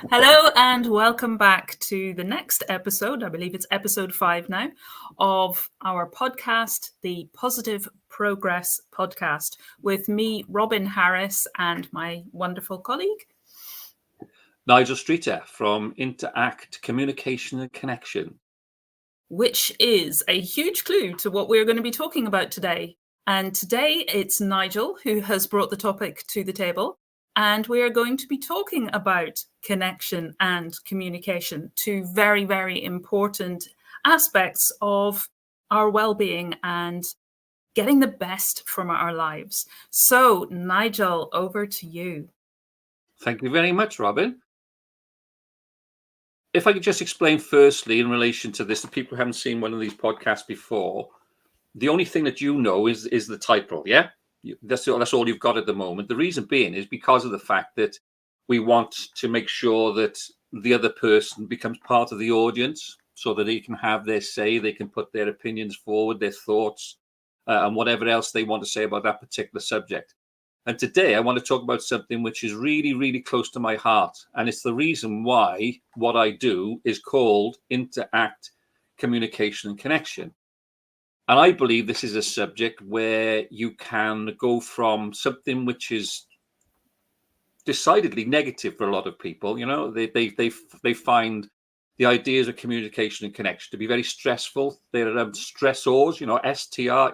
Hello and welcome back to the next episode. I believe it's episode 5 now of our podcast, the Positive Progress Podcast, with me, Robin Harris, and my wonderful colleague, Nigel Streeter from Interact Communication and Connection. Which is a huge clue to what we're going to be talking about today. And today it's Nigel who has brought the topic to the table. And we are going to be talking about connection and communication, two very, very important aspects of our well-being and getting the best from our lives. So, Nigel, over to you. Thank you very much, Robin. If I could just explain firstly in relation to this, the people who haven't seen one of these podcasts before, the only thing that you know is the title, yeah? That's all you've got at the moment. The reason being is because of the fact that we want to make sure that the other person becomes part of the audience so that they can have their say, they can put their opinions forward, their thoughts, and whatever else they want to say about that particular subject. And today I want to talk about something which is really, really close to my heart. And it's the reason why what I do is called Interact Communication and Connection. And I believe this is a subject where you can go from something which is decidedly negative for a lot of people. You know, they find the ideas of communication and connection to be very stressful. They're stressors, you know, stressor,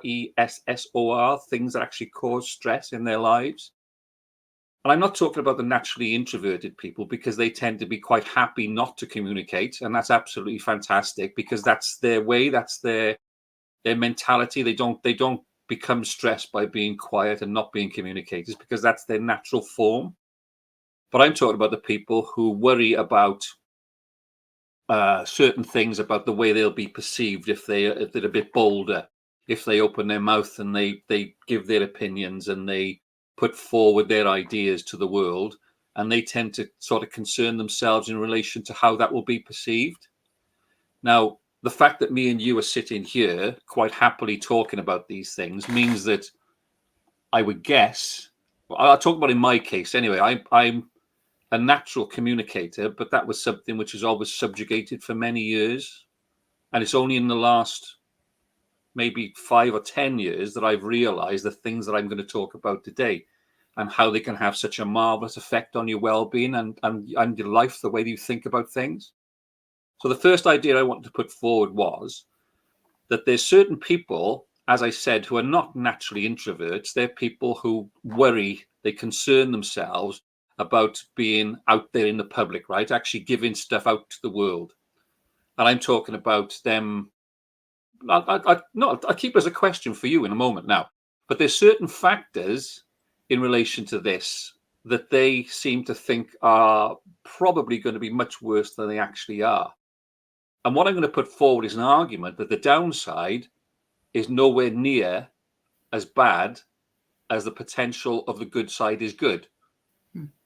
things that actually cause stress in their lives. And I'm not talking about the naturally introverted people, because they tend to be quite happy not to communicate. And that's absolutely fantastic, because that's their way, that's their mentality. They don't become stressed by being quiet and not being communicators, because that's their natural form. But I'm talking about the people who worry about certain things, about the way they'll be perceived if they're a bit bolder, if they open their mouth and they give their opinions and they put forward their ideas to the world, and they tend to sort of concern themselves in relation to how that will be perceived. Now, the fact that me and you are sitting here quite happily talking about these things means that I would guess, I'll talk about in my case anyway, I'm a natural communicator, but that was something which was always subjugated for many years. And it's only in the last maybe 5 or 10 years that I've realized the things that I'm going to talk about today and how they can have such a marvelous effect on your well-being and your life, the way you think about things. So the first idea I wanted to put forward was that there's certain people, as I said, who are not naturally introverts. They're people who worry, they concern themselves about being out there in the public, right? Actually giving stuff out to the world. And I'm talking about them. I'll keep it as a question for you in a moment now. But there's certain factors in relation to this that they seem to think are probably going to be much worse than they actually are. And what I'm going to put forward is an argument that the downside is nowhere near as bad as the potential of the good side is good.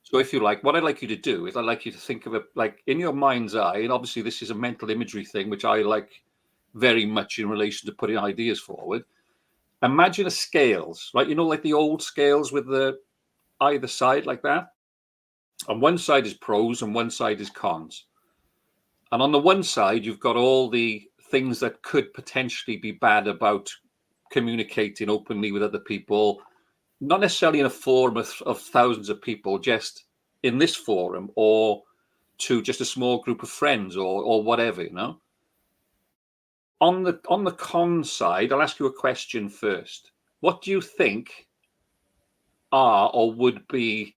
So if you like, what I'd like you to do is I'd like you to think of it like in your mind's eye, and obviously this is a mental imagery thing, which I like very much in relation to putting ideas forward. Imagine a scales, right? You know, like the old scales with the either side like that. On one side is pros and one side is cons. And on the one side, you've got all the things that could potentially be bad about communicating openly with other people, not necessarily in a forum of thousands of people, just in this forum or to just a small group of friends or whatever, you know. On the con side, I'll ask you a question first. What do you think are or would be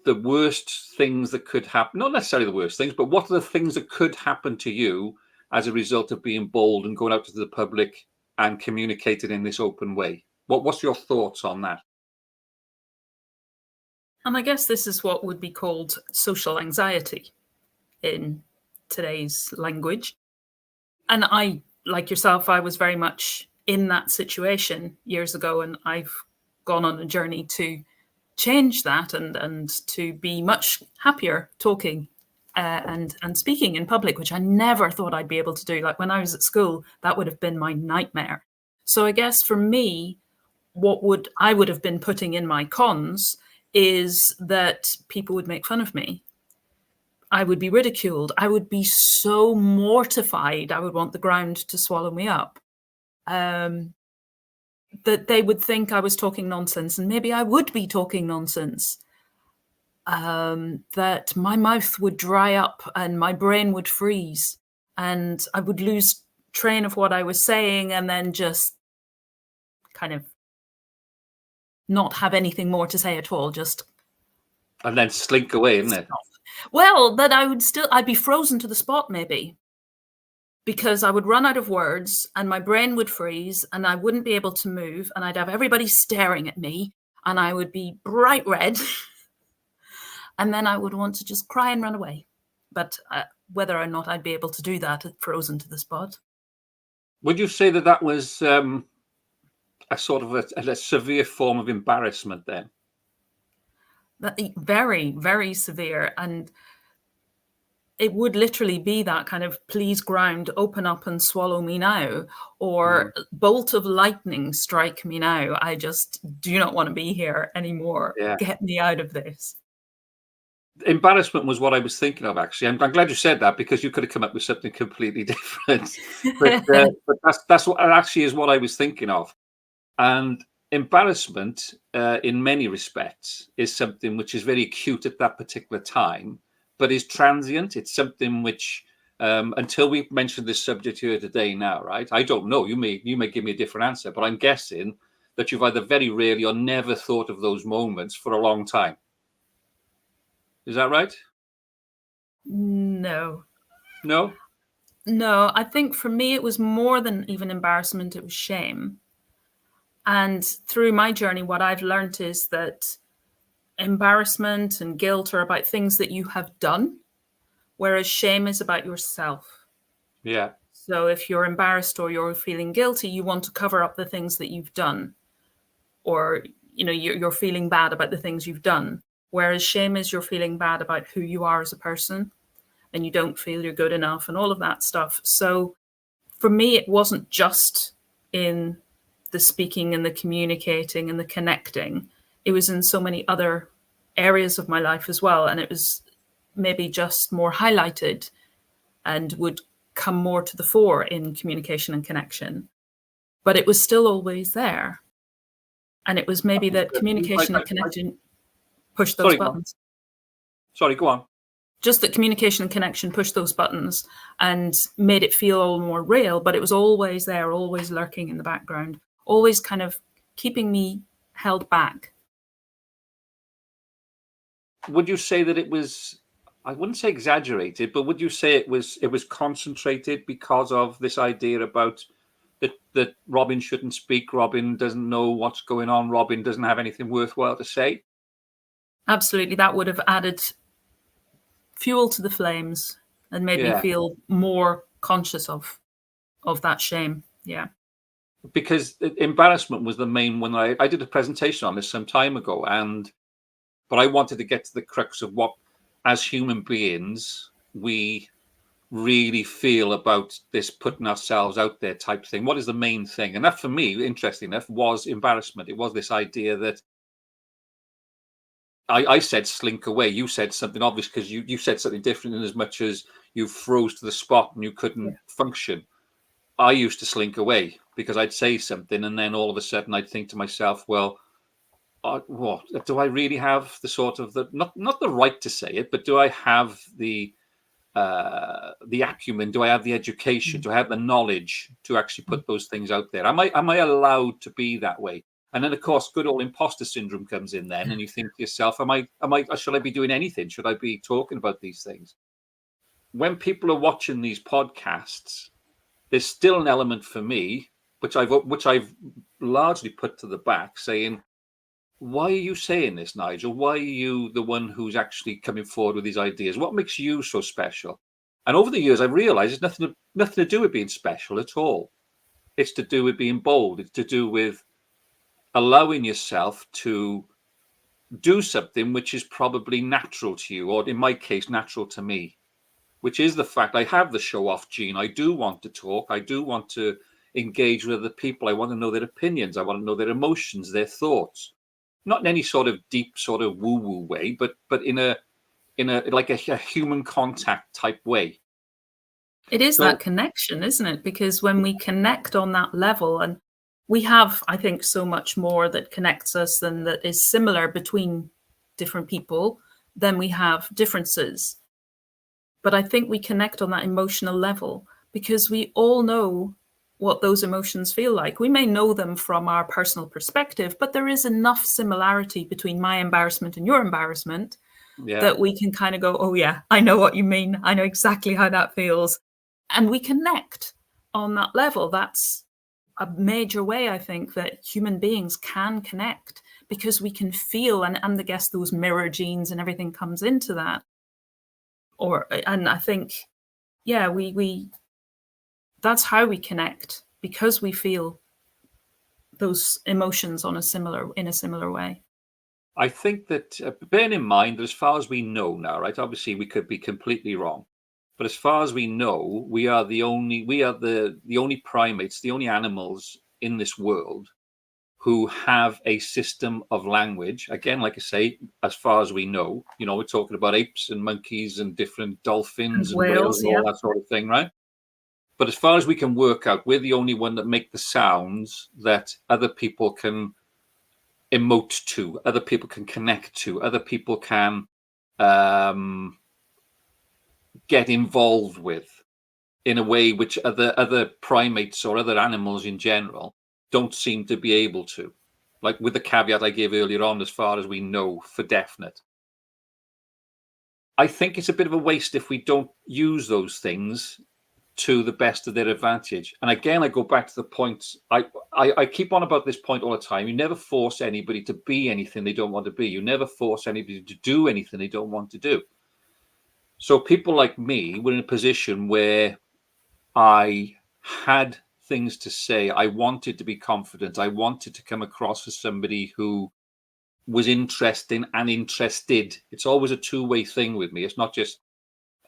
the worst things that could happen? Not necessarily the worst things, but what are the things that could happen to you as a result of being bold and going out to the public and communicating in this open way? What's your thoughts on that? And I guess this is what would be called social anxiety in today's language. And I, like yourself, I was very much in that situation years ago, and I've gone on a journey to change that and to be much happier talking and speaking in public, which I never thought I'd be able to do. Like when I was at school, that would have been my nightmare. So I guess for me, I would have been putting in my cons is that people would make fun of me I would be ridiculed. I would be so mortified. I would want the ground to swallow me up. That they would think I was talking nonsense, and maybe I would be talking nonsense. That my mouth would dry up and my brain would freeze, and I would lose train of what I was saying, and then just kind of not have anything more to say at all. Just And then slink away, isn't it? stop. Well, that I'd be frozen to the spot maybe, because I would run out of words and my brain would freeze and I wouldn't be able to move, and I'd have everybody staring at me and I would be bright red. And then I would want to just cry and run away. But whether or not I'd be able to do that, frozen to the spot. Would you say that that was a sort of a severe form of embarrassment then? Very, very severe. And it would literally be that kind of, please ground, open up and swallow me now, or bolt of lightning, strike me now. I just do not want to be here anymore. Yeah. Get me out of this. Embarrassment was what I was thinking of, actually. I'm glad you said that, because you could have come up with something completely different. But that's what actually is what I was thinking of. And embarrassment, in many respects, is something which is very acute at that particular time, but is transient. It's something which, until we've mentioned this subject here today now, right? I don't know. You may give me a different answer, but I'm guessing that you've either very rarely or never thought of those moments for a long time. Is that right? No. No? No, I think for me it was more than even embarrassment, it was shame. And through my journey, what I've learned is that embarrassment and guilt are about things that you have done, whereas shame is about yourself. Yeah. So if you're embarrassed or you're feeling guilty, you want to cover up the things that you've done, or you're feeling bad about the things you've done. Whereas shame is you're feeling bad about who you are as a person, and you don't feel you're good enough and all of that stuff. So for me, it wasn't just in the speaking and the communicating and the connecting. It was in so many other areas of my life as well. And it was maybe just more highlighted and would come more to the fore in communication and connection. But it was still always there. And it was maybe that communication and connection pushed those buttons. Sorry, go on. Just that communication and connection pushed those buttons and made it feel all more real, but it was always there, always lurking in the background, always kind of keeping me held back. Would you say that it was, I wouldn't say exaggerated, but would you say it was concentrated because of this idea about that Robin shouldn't speak, Robin doesn't know what's going on, Robin doesn't have anything worthwhile to say? Absolutely. That would have added fuel to the flames and made me feel more conscious of that shame. Yeah. Because embarrassment was the main one. I did a presentation on this some time ago, but I wanted to get to the crux of what, as human beings, we really feel about this putting ourselves out there type thing. What is the main thing? And that, for me, interesting enough, was embarrassment. It was this idea that I said slink away. You said something obvious, because you said something different, in as much as you froze to the spot and you couldn't function. I used to slink away because I'd say something, and then all of a sudden I'd think to myself, well, what do I really have the sort of not the right to say it, but do I have the acumen? Do I have the education? Do I have the knowledge to actually put those things out there? Am I allowed to be that way? And then, of course, good old imposter syndrome comes in then, and you think to yourself, should I be doing anything? Should I be talking about these things? When people are watching these podcasts, there's still an element for me, which I've largely put to the back, saying, why are you saying this, Nigel? Why are you the one who's actually coming forward with these ideas? What makes you so special? And over the years, I've realized it's nothing to do with being special at all. It's to do with being bold. It's to do with allowing yourself to do something which is probably natural to you, or in my case, natural to me, which is the fact I have the show off gene. I do want to talk. I do want to engage with other people. I want to know their opinions. I want to know their emotions, their thoughts. Not in any sort of deep sort of woo-woo way, but in in a human contact type way. It is So that connection, isn't it? Because when we connect on that level, and we have, I think, so much more that connects us than that is similar between different people, then we have differences. But I think we connect on that emotional level because we all know what those emotions feel like. We may know them from our personal perspective, but there is enough similarity between my embarrassment and your embarrassment yeah, that we can kind of go, oh, yeah, I know what you mean. I know exactly how that feels. And we connect on that level. That's a major way, I think, that human beings can connect because we can feel, and I guess those mirror genes and everything comes into that. And I think, yeah, we that's how we connect because we feel those emotions in a similar way. I think that bearing in mind that as far as we know now, right? Obviously, we could be completely wrong, but as far as we know, we are the only primates, the only animals in this world who have a system of language. Again, like I say, as far as we know, we're talking about apes and monkeys and different And dolphins and whales whales, and yeah. all that sort of thing, right? But as far as we can work out, we're the only one that make the sounds that other people can emote to, other people can connect to, other people can um, get involved with in a way which other primates or other animals in general don't seem to be able to. Like with the caveat I gave earlier on, as far as we know for definite. I think it's a bit of a waste if we don't use those things to the best of their advantage. And again, I go back to the point, I keep on about this point all the time. You never force anybody to be anything they don't want to be. You never force anybody to do anything they don't want to do. So people like me were in a position where I had things to say. I wanted to be confident. I wanted to come across as somebody who was interesting and interested. It's always a two-way thing with me. It's not just,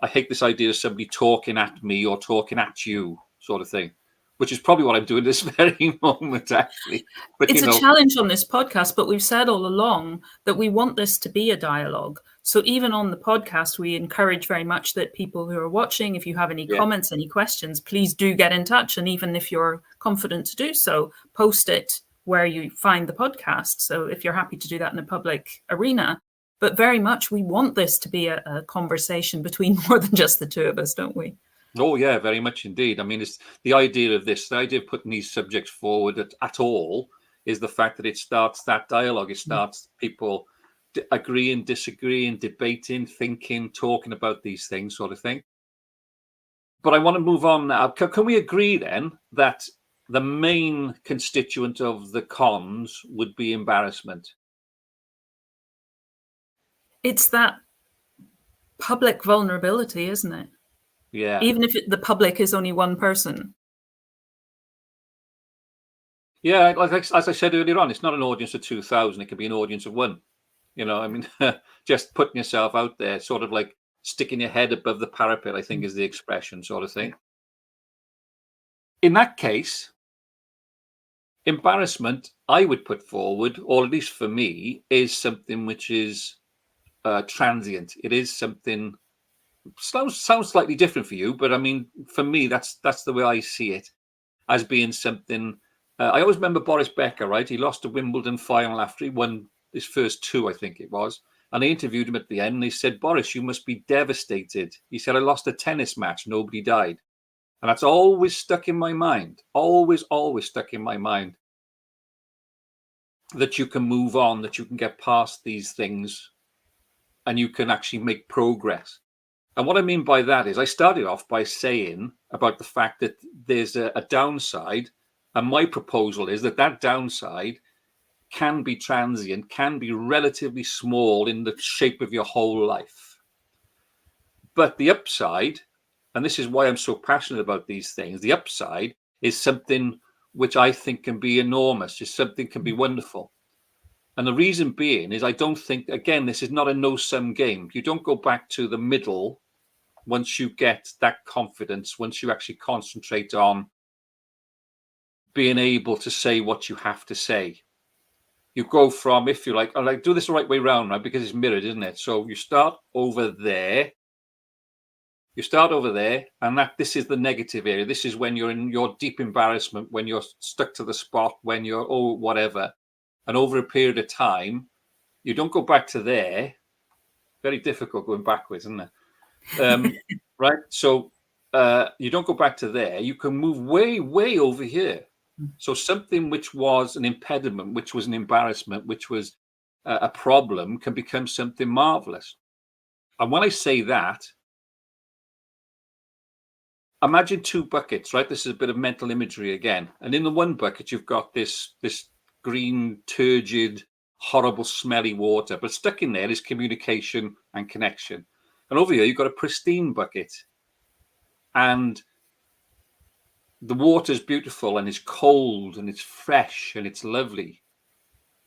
I hate this idea of somebody talking at me or talking at you sort of thing, which is probably what I'm doing this very moment, actually. But, It's a challenge on this podcast, but we've said all along that we want this to be a dialogue. So even on the podcast, we encourage very much that people who are watching, if you have any yeah, comments, any questions, please do get in touch. And even if you're confident to do so, post it where you find the podcast. So if you're happy to do that in a public arena, but very much we want this to be a conversation between more than just the two of us, don't we? oh yeah, very much indeed. I mean, it's the idea of this, the idea of putting these subjects forward at all is the fact that it starts that dialogue. It starts people agreeing, disagreeing, debating, thinking, talking about these things, sort of thing. But I want to move on now. Can we agree then that the main constituent of the cons would be embarrassment? It's that public vulnerability, isn't it? Yeah. Even if the public is only one person. Yeah, like as I said earlier on, it's not an audience of 2,000. It could be an audience of one. I mean, just putting yourself out there, sort of like sticking your head above the parapet, I think is the expression, sort of thing. In that case, embarrassment, I would put forward, or at least for me, is something which is transient. It is something sounds slightly different for you, but I mean, for me, that's the way I see it, as being something. I always remember Boris Becker, right? He lost a Wimbledon final after he won his first two, I think it was. And they interviewed him at the end and they said, Boris, you must be devastated. He said, I lost a tennis match. Nobody died. And that's always stuck in my mind. Always, always stuck in my mind. That you can move on, that you can get past these things and you can actually make progress. And what I mean by that is I started off by saying about the fact that there's a downside. And my proposal is that downside can be transient, can be relatively small in the shape of your whole life. But the upside, and this is why I'm so passionate about these things, the upside is something which I think can be enormous, is something can be wonderful. And the reason being is I don't think, again, this is not a no-sum game. You don't go back to the middle once you get that confidence, once you actually concentrate on being able to say what you have to say. you go from, if you like, I like do this the right way round, right? Because it's mirrored, isn't it? So you start over there. You start over there, and this is the negative area. This is when you're in your deep embarrassment, when you're stuck to the spot, when you're whatever. And over a period of time, you don't go back to there. Very difficult going backwards, isn't it? Right. So you don't go back to there. You can move way, way over here. So something which was an impediment, which was an embarrassment, which was a problem, can become something marvelous. And when I say that, imagine two buckets, right? This is a bit of mental imagery again. And in the one bucket, you've got this green, turgid, horrible, smelly water. But stuck in there is communication and connection. And over here, you've got a pristine bucket. And the water's beautiful and it's cold and it's fresh and it's lovely.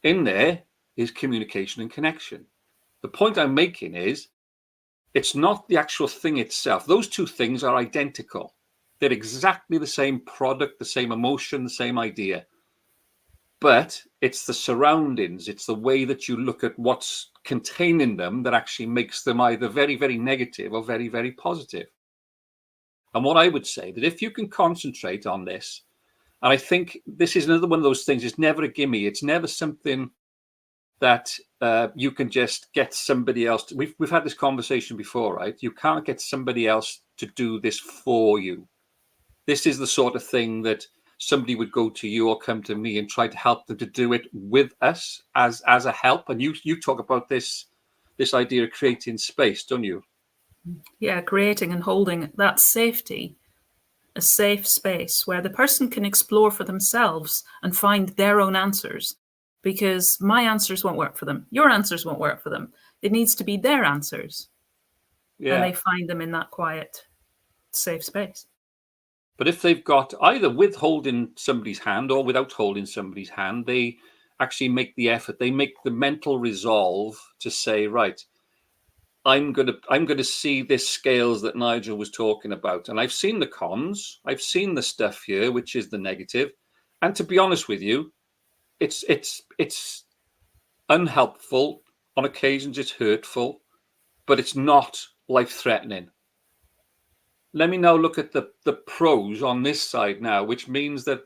In there is communication and connection. The point I'm making is it's not the actual thing itself. Those two things are identical. They're exactly the same product, the same emotion, the same idea. But it's the surroundings, it's the way that you look at what's contained in them that actually makes them either very, very negative or very, very positive. And what I would say that if you can concentrate on this, and I think this is another one of those things, it's never a gimme. It's never something that you can just get somebody else to, we've had this conversation before, right? You can't get somebody else to do this for you. This is the sort of thing that somebody would go to you or come to me and try to help them to do it with us as a help. And you talk about this idea of creating space, don't you? Yeah, creating and holding that safety, a safe space where the person can explore for themselves and find their own answers. Because my answers won't work for them. Your answers won't work for them. It needs to be their answers. Yeah. And they find them in that quiet, safe space. But if they've got either with holding somebody's hand or without holding somebody's hand, they actually make the effort. They make the mental resolve to say, right, I'm gonna see this scales that Nigel was talking about. And I've seen the cons, I've seen the stuff here, which is the negative. And to be honest with you, it's unhelpful. On occasions it's hurtful, but it's not life-threatening. Let me now look at the pros on this side now, which means that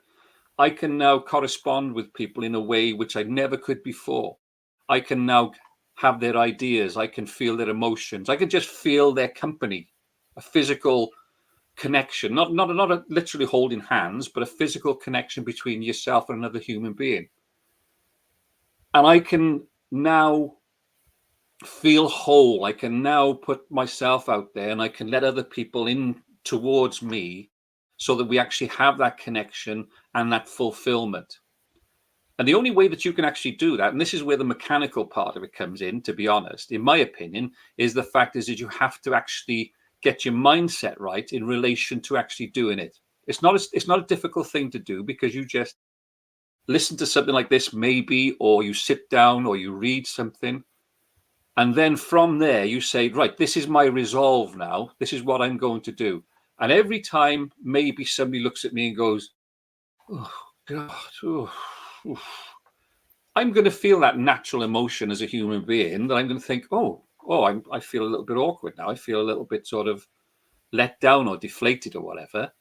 I can now correspond with people in a way which I never could before. I can now have their ideas. I can feel their emotions. I can just feel their company, a physical connection, not a literally holding hands, but a physical connection between yourself and another human being. And I can now feel whole. I can now put myself out there and I can let other people in towards me so that we actually have that connection and that fulfillment. And the only way that you can actually do that, and this is where the mechanical part of it comes in, to be honest, in my opinion, is the fact is that you have to actually get your mindset right in relation to actually doing it. It's not a difficult thing to do because you just listen to something like this maybe, or you sit down or you read something. And then from there, you say, right, this is my resolve now. This is what I'm going to do. And every time maybe somebody looks at me and goes, oh, God, oh, I'm going to feel that natural emotion as a human being that I'm going to think, I feel a little bit awkward now. I feel a little bit sort of let down or deflated or whatever.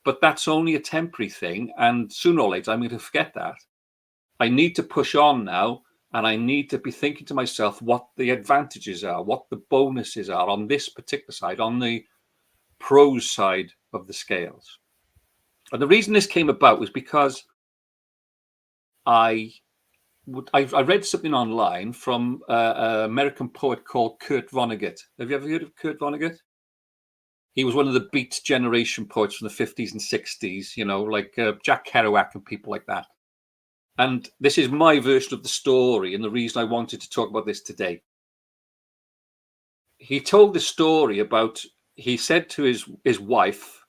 But that's only a temporary thing. And sooner or later, I'm going to forget that. I need to push on now. And I need to be thinking to myself what the advantages are, what the bonuses are on this particular side, on the pros side of the scales. And the reason this came about was because I read something online from an American poet called Kurt Vonnegut. Have you ever heard of Kurt Vonnegut? He was one of the Beat generation poets from the 50s and 60s, like Jack Kerouac and people like that. And this is my version of the story and the reason I wanted to talk about this today. He told the story about, he said to his wife,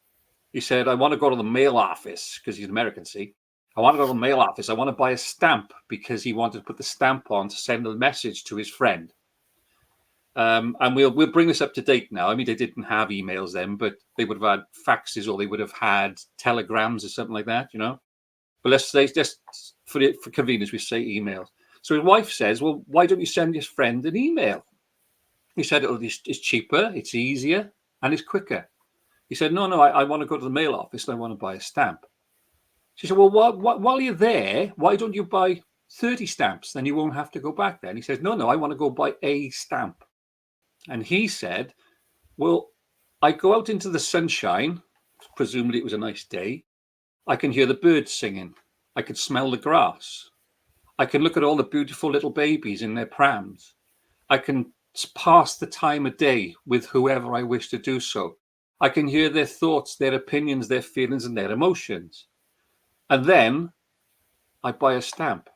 he said, I want to go to the mail office, because he's American, see? I want to go to the mail office. I want to buy a stamp, because he wanted to put the stamp on to send a message to his friend. And we'll bring this up to date now. I mean, they didn't have emails then, but they would have had faxes or they would have had telegrams or something like that, But let's say, just for convenience, we say emails. So his wife says, well, why don't you send your friend an email? He said, it's cheaper, it's easier, and it's quicker. He said, no, I want to go to the mail office and I want to buy a stamp. She said, well, while you're there, why don't you buy 30 stamps? Then you won't have to go back there. And he says, no, I want to go buy a stamp. And he said, well, I go out into the sunshine, presumably it was a nice day. I can hear the birds singing. I can smell the grass. I can look at all the beautiful little babies in their prams. I can pass the time of day with whoever I wish to do so. I can hear their thoughts, their opinions, their feelings, and their emotions. And then I buy a stamp.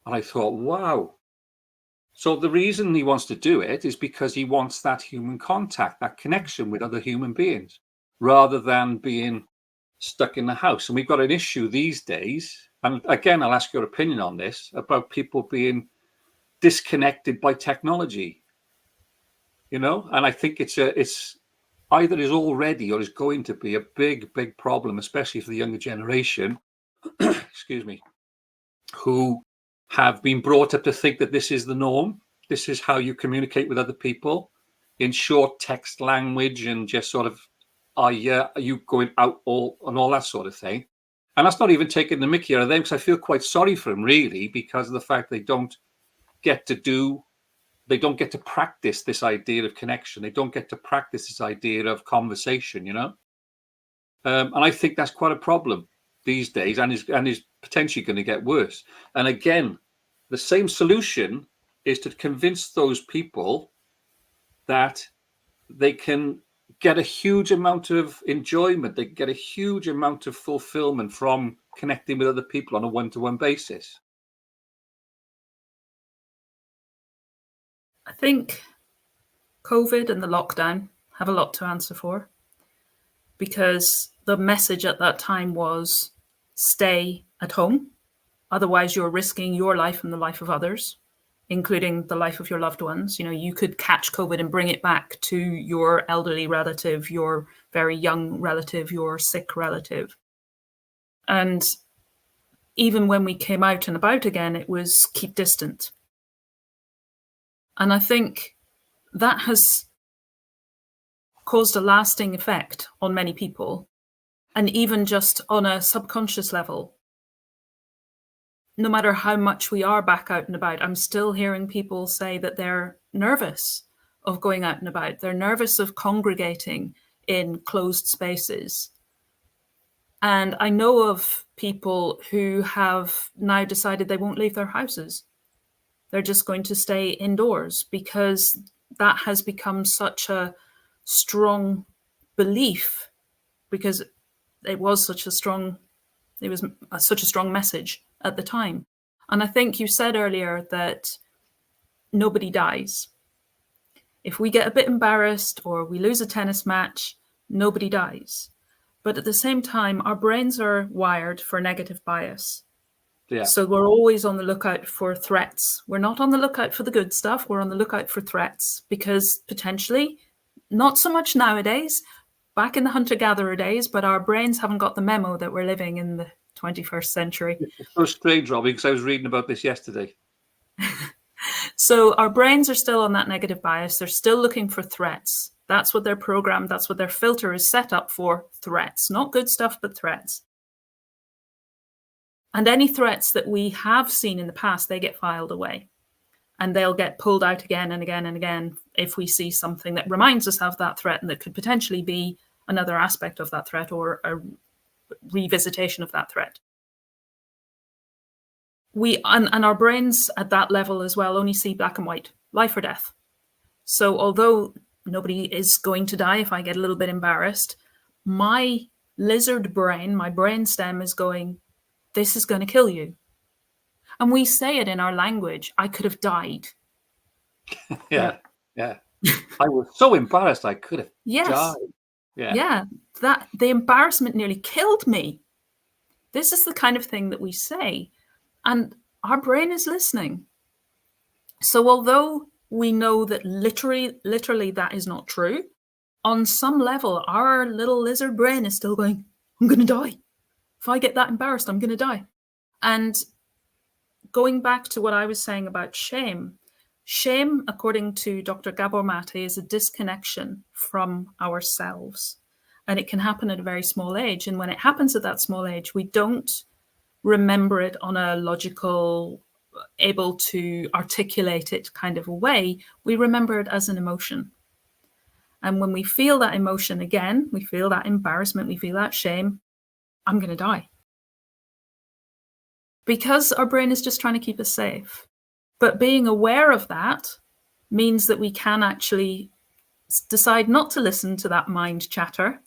And I thought, wow. So the reason he wants to do it is because he wants that human contact, that connection with other human beings, rather than being stuck in the house. And we've got an issue these days. And again, I'll ask your opinion on this, about people being disconnected by technology. And I think it's either is already or is going to be a big problem, especially for the younger generation, excuse me, who have been brought up to think that this is the norm. This is how you communicate with other people, in short text language, and just sort of, are you going out and all that sort of thing. And that's not even taking the mickey out of them, because I feel quite sorry for them, really, because of the fact they don't get to practice this idea of connection. They don't get to practice this idea of conversation, and I think that's quite a problem these days, and is potentially going to get worse. And again, the same solution is to convince those people that they can get a huge amount of enjoyment, they get a huge amount of fulfillment from connecting with other people on a one-to-one basis. I think COVID and the lockdown have a lot to answer for, because the message at that time was stay at home. Otherwise, you're risking your life and the life of others, including the life of your loved ones. You could catch COVID and bring it back to your elderly relative, your very young relative, your sick relative. And even when we came out and about again, it was keep distant. And I think that has caused a lasting effect on many people. And even just on a subconscious level, no matter how much we are back out and about, I'm still hearing people say that they're nervous of going out and about. They're nervous of congregating in closed spaces. And I know of people who have now decided they won't leave their houses. They're just going to stay indoors, because that has become such a strong belief, because it was such a strong message at the time. And I think you said earlier that nobody dies. If we get a bit embarrassed or we lose a tennis match, nobody dies. But at the same time, our brains are wired for negative bias. Yeah. So we're always on the lookout for threats. We're not on the lookout for the good stuff. We're on the lookout for threats, because potentially, not so much nowadays, back in the hunter-gatherer days, but our brains haven't got the memo that we're living in the 21st century. It's so strange, Robbie, because I was reading about this yesterday. So our brains are still on that negative bias. They're still looking for threats. That's what their program, that's what their filter is set up for, threats. Not good stuff, but threats. And any threats that we have seen in the past, they get filed away. And they'll get pulled out again and again and again if we see something that reminds us of that threat and that could potentially be another aspect of that threat or a revisitation of that threat. And our brains at that level as well only see black and white, life or death. So although nobody is going to die if I get a little bit embarrassed, my lizard brain, my brain stem is going, this is going to kill you. And we say it in our language, I could have died. Yeah. I was so embarrassed I could have died. Yeah, that the embarrassment nearly killed me. This is the kind of thing that we say, and our brain is listening. So although we know that literally that is not true, on some level, our little lizard brain is still going, I'm going to die. If I get that embarrassed, I'm going to die. And going back to what I was saying about shame, shame, according to Dr. Gabor Mate, is a disconnection from ourselves. And it can happen at a very small age. And when it happens at that small age, we don't remember it on a logical, able to articulate it kind of a way. We remember it as an emotion. And when we feel that emotion again, we feel that embarrassment, we feel that shame, I'm going to die. Because our brain is just trying to keep us safe. But being aware of that means that we can actually decide not to listen to that mind chatter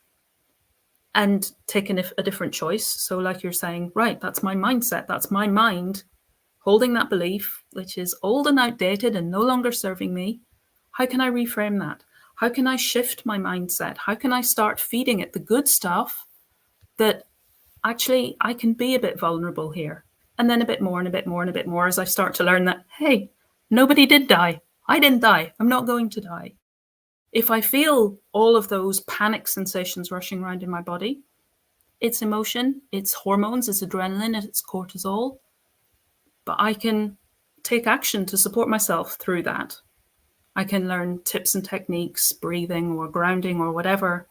and take a different choice. So like you're saying, right, that's my mindset. That's my mind holding that belief, which is old and outdated and no longer serving me. How can I reframe that? How can I shift my mindset? How can I start feeding it the good stuff that actually I can be a bit vulnerable here? And then a bit more and a bit more and a bit more as I start to learn that, hey, nobody did die. I didn't die. I'm not going to die. If I feel all of those panic sensations rushing around in my body, it's emotion, it's hormones, it's adrenaline, it's cortisol. But I can take action to support myself through that. I can learn tips and techniques, breathing or grounding or whatever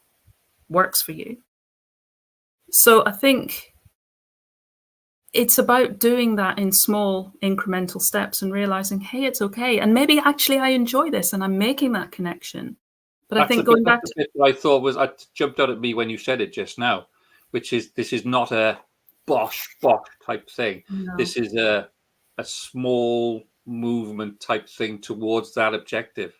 works for you. So I think it's about doing that in small incremental steps and realizing, hey, it's okay. And maybe actually I enjoy this and I'm making that connection. But I think going back to the bit that I thought was, I jumped out at me when you said it just now, which is this is not a bosh type thing. No. This is a small movement type thing towards that objective.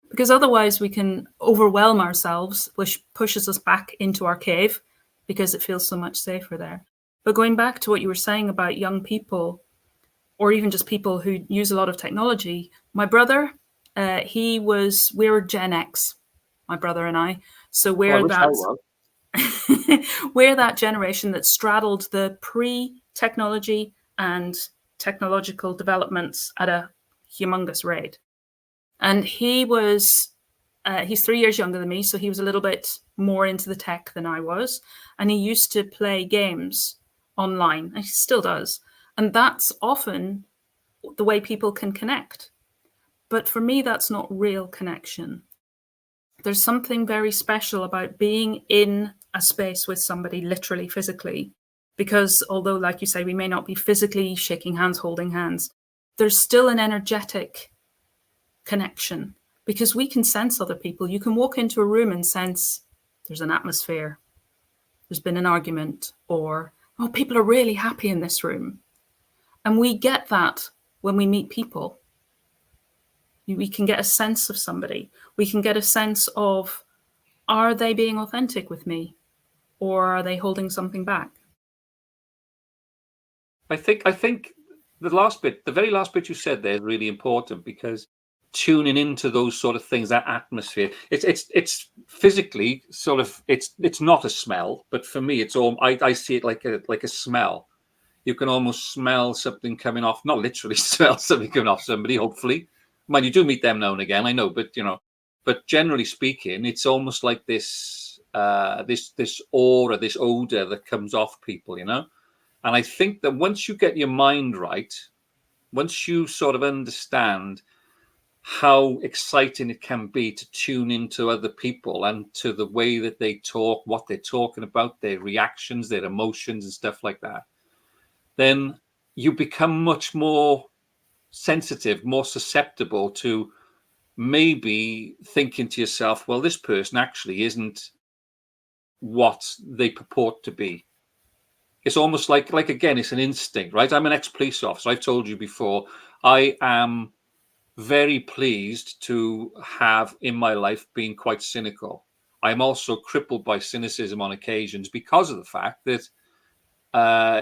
Because otherwise we can overwhelm ourselves, which pushes us back into our cave because it feels so much safer there. But going back to what you were saying about young people, or even just people who use a lot of technology, my brother, we're Gen X, my brother and I. So we're we're that generation that straddled the pre-technology and technological developments at a humongous rate. And he's 3 years younger than me, so he was a little bit more into the tech than I was. And he used to play games online, and he still does. And that's often the way people can connect. But for me, that's not real connection. There's something very special about being in a space with somebody, literally, physically, because although, like you say, we may not be physically shaking hands, holding hands, there's still an energetic connection because we can sense other people. You can walk into a room and sense there's an atmosphere, there's been an argument, or, oh, people are really happy in this room. And we get that when we meet people. We can get a sense of somebody. We can get a sense of, are they being authentic with me? Or are they holding something back? I think the very last bit you said there is really important, because tuning into those sort of things, that atmosphere, it's physically sort of, it's not a smell, but for me, it's all, I see it like a smell. You can almost smell something coming off, not literally smell something coming off somebody, hopefully. Mind, you do meet them now and again, I know, but generally speaking, it's almost like this aura, this odor that comes off people, And I think that once you get your mind right, once you sort of understand how exciting it can be to tune into other people and to the way that they talk, what they're talking about, their reactions, their emotions and stuff like that, then you become much more sensitive, more susceptible to maybe thinking to yourself, well, this person actually isn't what they purport to be. It's almost like again, it's an instinct, right? I'm an ex-police officer. I've told you before, I am very pleased to have in my life been quite cynical. I'm also crippled by cynicism on occasions because of the fact that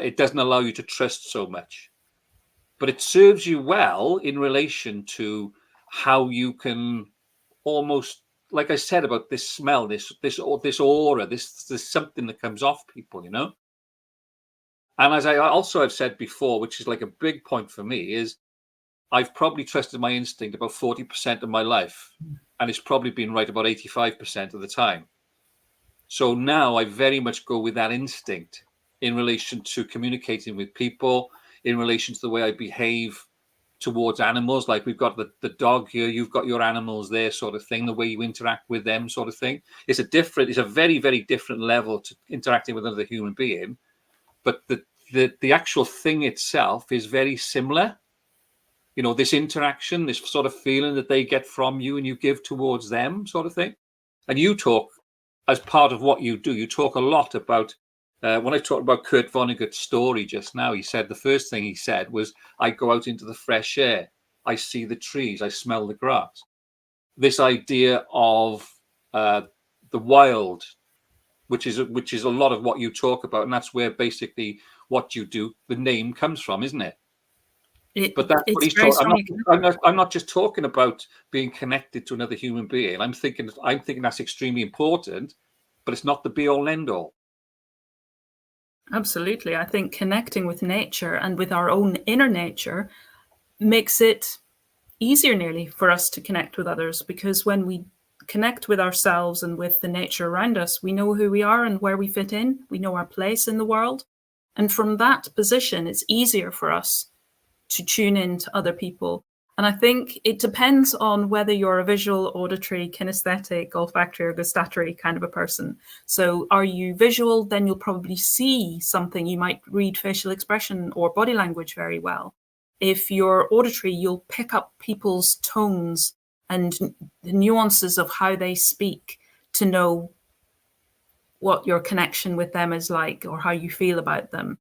it doesn't allow you to trust so much. But it serves you well in relation to how you can almost, like I said about this smell, this aura, this something that comes off people, And as I also have said before, which is like a big point for me, is I've probably trusted my instinct about 40% of my life, and it's probably been right about 85% of the time. So now I very much go with that instinct in relation to communicating with people, in relation to the way I behave towards animals. Like we've got the dog here, you've got your animals there, sort of thing, the way you interact with them, sort of thing. It's a very, very different level to interacting with another human being. But the actual thing itself is very similar. You know, this interaction, this sort of feeling that they get from you and you give towards them, sort of thing. And you talk, as part of what you do, you talk a lot about, when I talked about Kurt Vonnegut's story just now, he said the first thing he said was, I go out into the fresh air, I see the trees, I smell the grass. This idea of the wild, which is a lot of what you talk about, and that's where basically what you do, the name comes from, isn't it? But that's what he's talking. I'm not just talking about being connected to another human being. I'm thinking that's extremely important, but it's not the be all and end all. Absolutely. I think connecting with nature and with our own inner nature makes it easier nearly for us to connect with others, because when we connect with ourselves and with the nature around us, we know who we are and where we fit in. We know our place in the world. And from that position, it's easier for us to tune in to other people. And I think it depends on whether you're a visual, auditory, kinesthetic, olfactory, or gustatory kind of a person. So are you visual? Then you'll probably see something. You might read facial expression or body language very well. If you're auditory, you'll pick up people's tones and the nuances of how they speak to know what your connection with them is like or how you feel about them.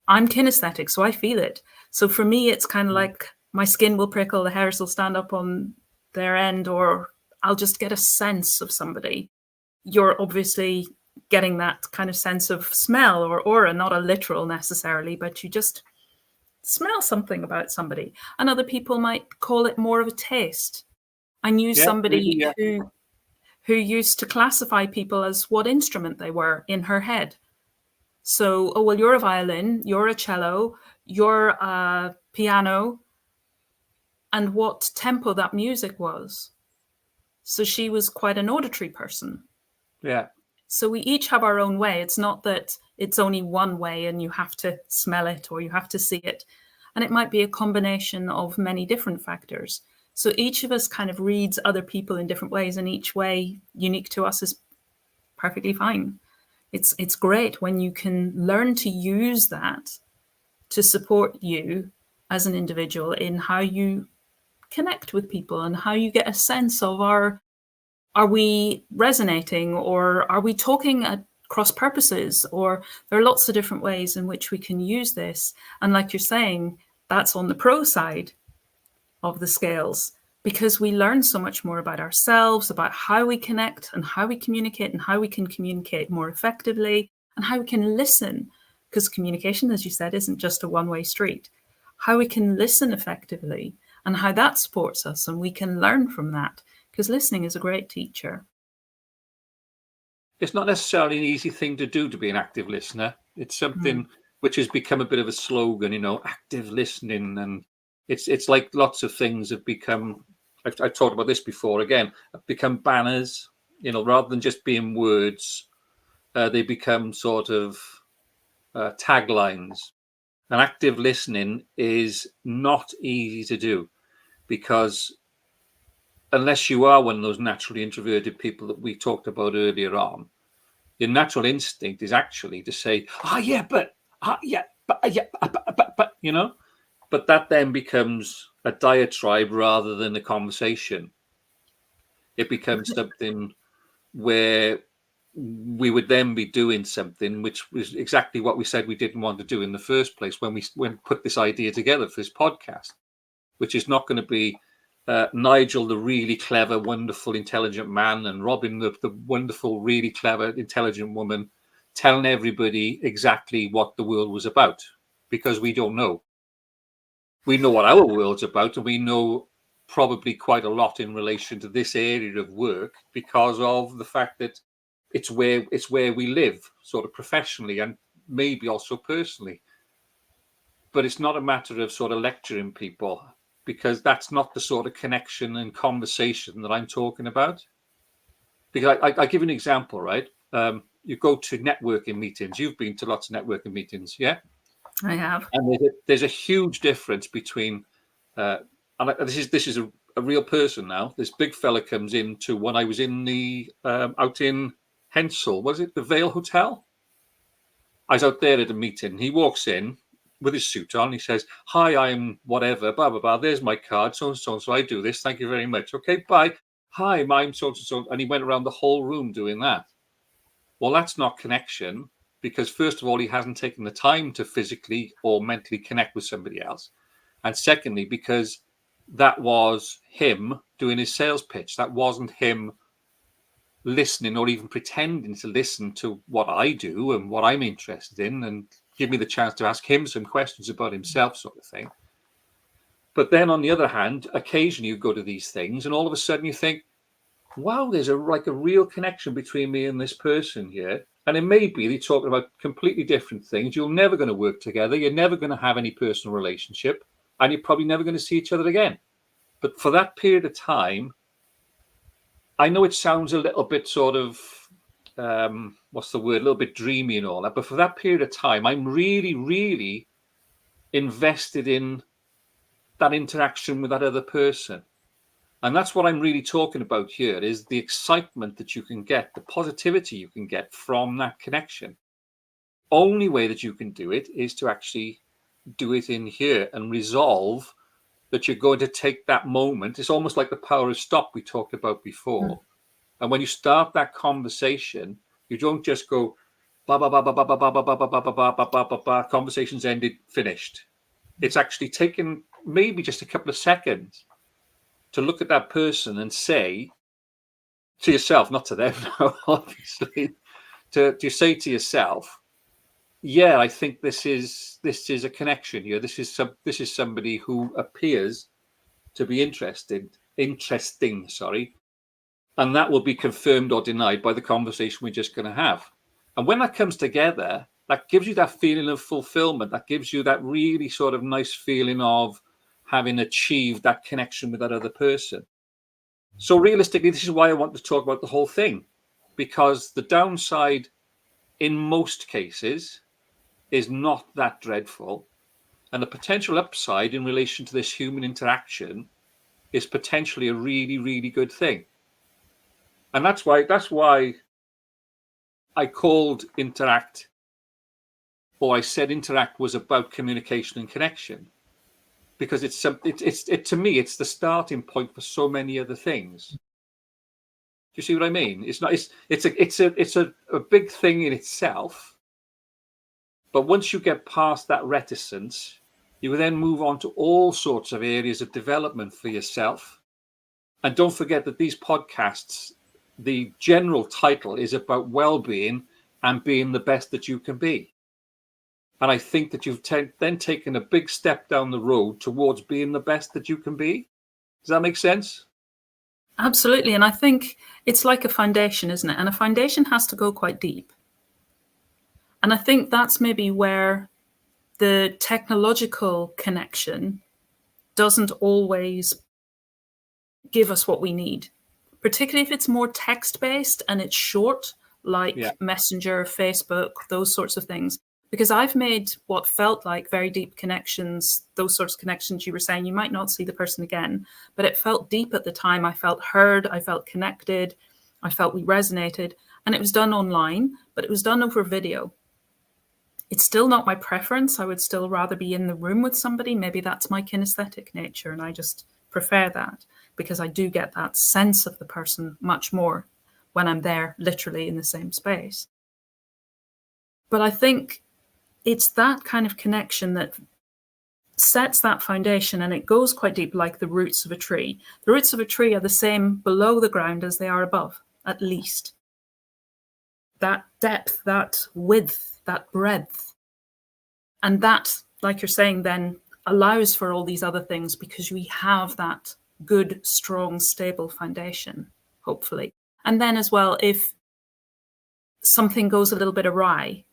I'm kinesthetic, so I feel it. So for me, it's kind of like my skin will prickle, the hairs will stand up on their end, or I'll just get a sense of somebody. You're obviously getting that kind of sense of smell or aura, not a literal necessarily, but you just smell something about somebody. And other people might call it more of a taste. I knew somebody who used to classify people as what instrument they were in her head. So, oh, well, you're a violin, you're a cello, you're a piano, and what tempo that music was. So she was quite an auditory person. Yeah. So we each have our own way. It's not that it's only one way and you have to smell it or you have to see it. And it might be a combination of many different factors. So each of us kind of reads other people in different ways, and each way unique to us is perfectly fine. It's great when you can learn to use that to support you as an individual in how you connect with people and how you get a sense of are we resonating, or are we talking at cross purposes, or there are lots of different ways in which we can use this. And like you're saying, that's on the pro side of the scales, because we learn so much more about ourselves, about how we connect and how we communicate and how we can communicate more effectively and how we can listen, because communication, as you said, isn't just a one-way street. How we can listen effectively and how that supports us, and we can learn from that, because listening is a great teacher. It's not necessarily an easy thing to do, to be an active listener. It's something which has become a bit of a slogan, you know, active listening. And it's like lots of things have become, I've talked about this before, again, have become banners, you know, rather than just being words, they become sort of taglines. And active listening is not easy to do, because unless you are one of those naturally introverted people that we talked about earlier on, your natural instinct is actually to say, but, you know, but that then becomes a diatribe rather than a conversation. It becomes something where we would then be doing something which was exactly what we said we didn't want to do in the first place when we put this idea together for this podcast, which is not going to be Nigel, the really clever, wonderful, intelligent man, and Robin, the wonderful, really clever, intelligent woman, telling everybody exactly what the world was about, because we don't know. We know what our world's about, and we know probably quite a lot in relation to this area of work because of the fact that it's where we live, sort of professionally and maybe also personally. But it's not a matter of sort of lecturing people, because that's not the sort of connection and conversation that I'm talking about. Because I give an example, right? You go to networking meetings. You've been to lots of networking meetings, yeah? I have. And there's a huge difference between, and this is a real person now. This big fella comes into when I was in the out in Hensel, was it the Vale Hotel? I was out there at a meeting. He walks in with his suit on. He says, "Hi, I'm whatever, blah blah blah. There's my card, so and so. So I do this. Thank you very much. Okay, bye. Hi, I'm so and so." And he went around the whole room doing that. Well, that's not connection, because first of all, he hasn't taken the time to physically or mentally connect with somebody else. And secondly, because that was him doing his sales pitch. That wasn't him listening or even pretending to listen to what I do and what I'm interested in, and give me the chance to ask him some questions about himself, sort of thing. But then on the other hand, occasionally you go to these things and all of a sudden you think, wow, there's a real connection between me and this person here. And it may be they're talking about completely different things. You're never going to work together. You're never going to have any personal relationship, and you're probably never going to see each other again. But for that period of time, I know it sounds a little bit sort of, what's the word, a little bit dreamy and all that. But for that period of time, I'm really, really invested in that interaction with that other person. And that's what I'm really talking about here, is the excitement that you can get, the positivity you can get from that connection. Only way that you can do it is to actually do it in here and resolve that you're going to take that moment. It's almost like the power of stop we talked about before. And when you start that conversation, you don't just go, blah, blah, blah, blah, blah, blah, blah, blah, blah, blah, blah, blah, blah, blah, blah, conversation's ended, finished. It's actually taken maybe just a couple of seconds to look at that person and say to yourself, not to them, obviously, to say to yourself, yeah, I think this is a connection here. This is somebody who appears to be interesting, and that will be confirmed or denied by the conversation we're just going to have. And when that comes together, that gives you that feeling of fulfillment. That gives you that really sort of nice feeling of having achieved that connection with that other person. So realistically, this is why I want to talk about the whole thing, because the downside in most cases is not that dreadful. And the potential upside in relation to this human interaction is potentially a really, really good thing. And that's why I called Interact, or I said Interact was about communication and connection, because it's to me, it's the starting point for so many other things. Do you see what I mean? It's a big thing in itself, but once you get past that reticence, you will then move on to all sorts of areas of development for yourself. And don't forget that these podcasts, the general title is about well-being and being the best that you can be. And I think that you've then taken a big step down the road towards being the best that you can be. Does that make sense? Absolutely. And I think it's like a foundation, isn't it? And a foundation has to go quite deep. And I think that's maybe where the technological connection doesn't always give us what we need, particularly if it's more text-based and it's short, like Messenger, Facebook, those sorts of things. Because I've made what felt like very deep connections, those sorts of connections you were saying, you might not see the person again, but it felt deep at the time. I felt heard, I felt connected, I felt we resonated, and it was done online, but it was done over video. It's still not my preference. I would still rather be in the room with somebody. Maybe that's my kinesthetic nature, and I just prefer that because I do get that sense of the person much more when I'm there literally in the same space. But I think it's that kind of connection that sets that foundation, and it goes quite deep, like the roots of a tree. The roots of a tree are the same below the ground as they are above, at least. That depth, that width, that breadth. And that, like you're saying, then allows for all these other things because we have that good, strong, stable foundation, hopefully. And then as well, if something goes a little bit awry,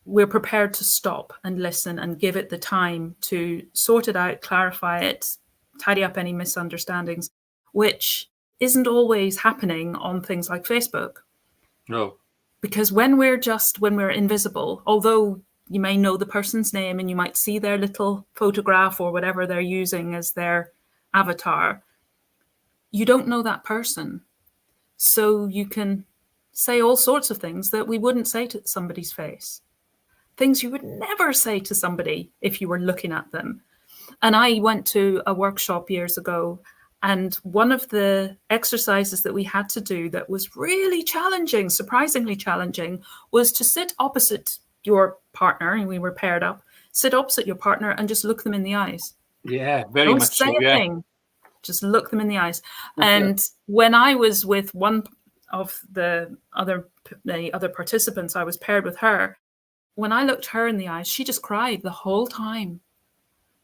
we're prepared to stop and listen and give it the time to sort it out, clarify it, tidy up any misunderstandings, which isn't always happening on things like Facebook. No. Because when we're invisible, although you may know the person's name and you might see their little photograph or whatever they're using as their avatar. You don't know that person. So you can say all sorts of things that we wouldn't say to somebody's face. Things you would never say to somebody if you were looking at them. And I went to a workshop years ago, and one of the exercises that we had to do that was really challenging, surprisingly challenging, was to sit opposite your partner, and we were paired up, sit opposite your partner and just look them in the eyes. Yeah, very Don't much say so. a Yeah. thing. Just look them in the eyes. And when I was with one of the other participants, I was paired with her. When I looked her in the eyes, she just cried the whole time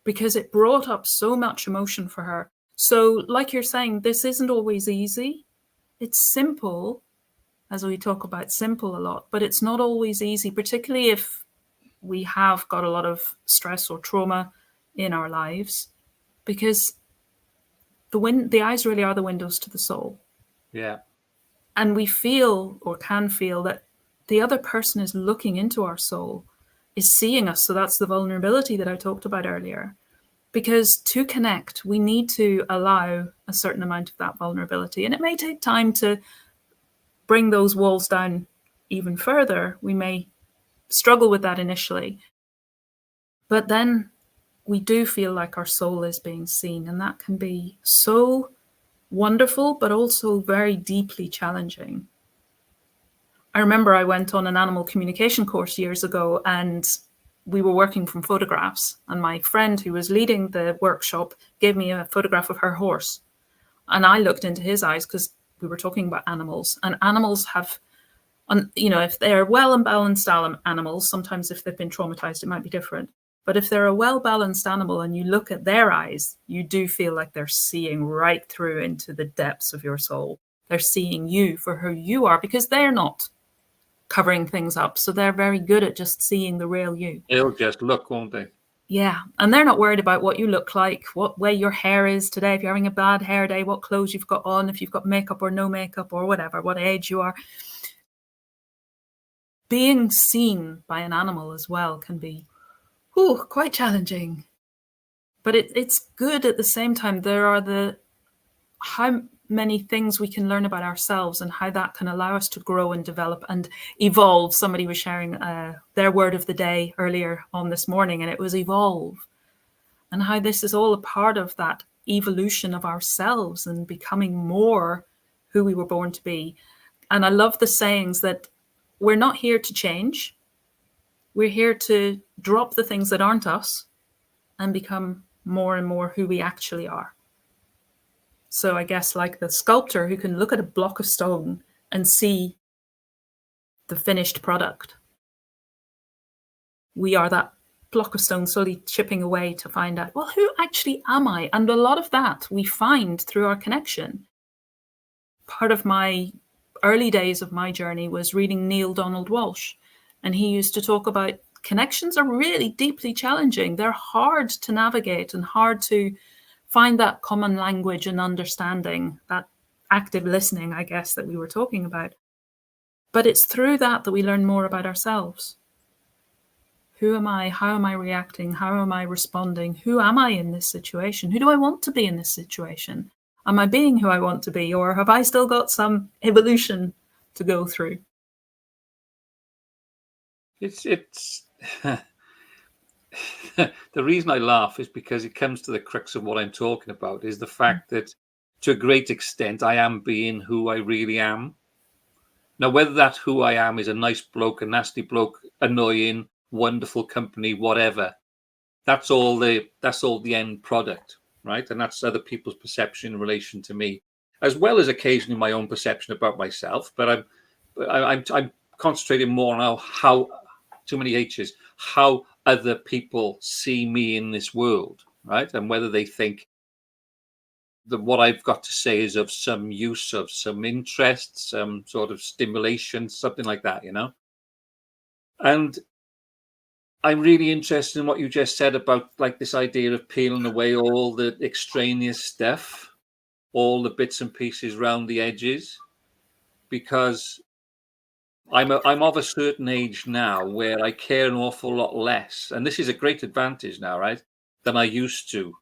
because it brought up so much emotion for her. So, like you're saying, this isn't always easy. It's simple, as we talk about simple a lot, but it's not always easy, particularly if we have got a lot of stress or trauma in our lives, because the eyes really are the windows to the soul. Yeah. And we feel or can feel that the other person is looking into our soul, is seeing us. So that's the vulnerability that I talked about earlier. Because to connect, we need to allow a certain amount of that vulnerability. And it may take time to bring those walls down even further. We may struggle with that initially. But then we do feel like our soul is being seen. And that can be so wonderful, but also very deeply challenging. I remember I went on an animal communication course years ago, and we were working from photographs. And my friend who was leading the workshop gave me a photograph of her horse. And I looked into his eyes because we were talking about animals. And animals have, if they're well and balanced animals, sometimes if they've been traumatized, it might be different. But if they're a well-balanced animal and you look at their eyes, you do feel like they're seeing right through into the depths of your soul. They're seeing you for who you are, because they're not covering things up. So they're very good at just seeing the real you. They'll just look, won't they? Yeah. And they're not worried about what you look like, what way your hair is today, if you're having a bad hair day, what clothes you've got on, if you've got makeup or no makeup or whatever, what age you are. Being seen by an animal as well can be quite challenging. But it's good at the same time. There are how many things we can learn about ourselves and how that can allow us to grow and develop and evolve. Somebody was sharing their word of the day earlier on this morning, and it was evolve. And how this is all a part of that evolution of ourselves and becoming more who we were born to be. And I love the sayings that we're not here to change. We're here to drop the things that aren't us and become more and more who we actually are. So I guess like the sculptor who can look at a block of stone and see the finished product. We are that block of stone slowly chipping away to find out, well, who actually am I? And a lot of that we find through our connection. Part of my early days of my journey was reading Neil Donald Walsh. And he used to talk about connections are really deeply challenging. They're hard to navigate and hard to find that common language and understanding, that active listening, I guess, that we were talking about. But it's through that we learn more about ourselves. Who am I? How am I reacting? How am I responding? Who am I in this situation? Who do I want to be in this situation? Am I being who I want to be, or have I still got some evolution to go through? It's the reason I laugh is because it comes to the crux of what I'm talking about, is the fact that to a great extent I am being who I really am. Now, whether that who I am is a nice bloke, a nasty bloke, annoying, wonderful company, whatever, that's all the end product, right? And that's other people's perception in relation to me, as well as occasionally my own perception about myself. But I'm concentrating more on how too many H's, how other people see me in this world, right? And whether they think that what I've got to say is of some use, of some interest, some sort of stimulation, something like that, And I'm really interested in what you just said about like this idea of peeling away all the extraneous stuff, all the bits and pieces around the edges, because I'm of a certain age now where I care an awful lot less, and this is a great advantage now, right? Than I used to,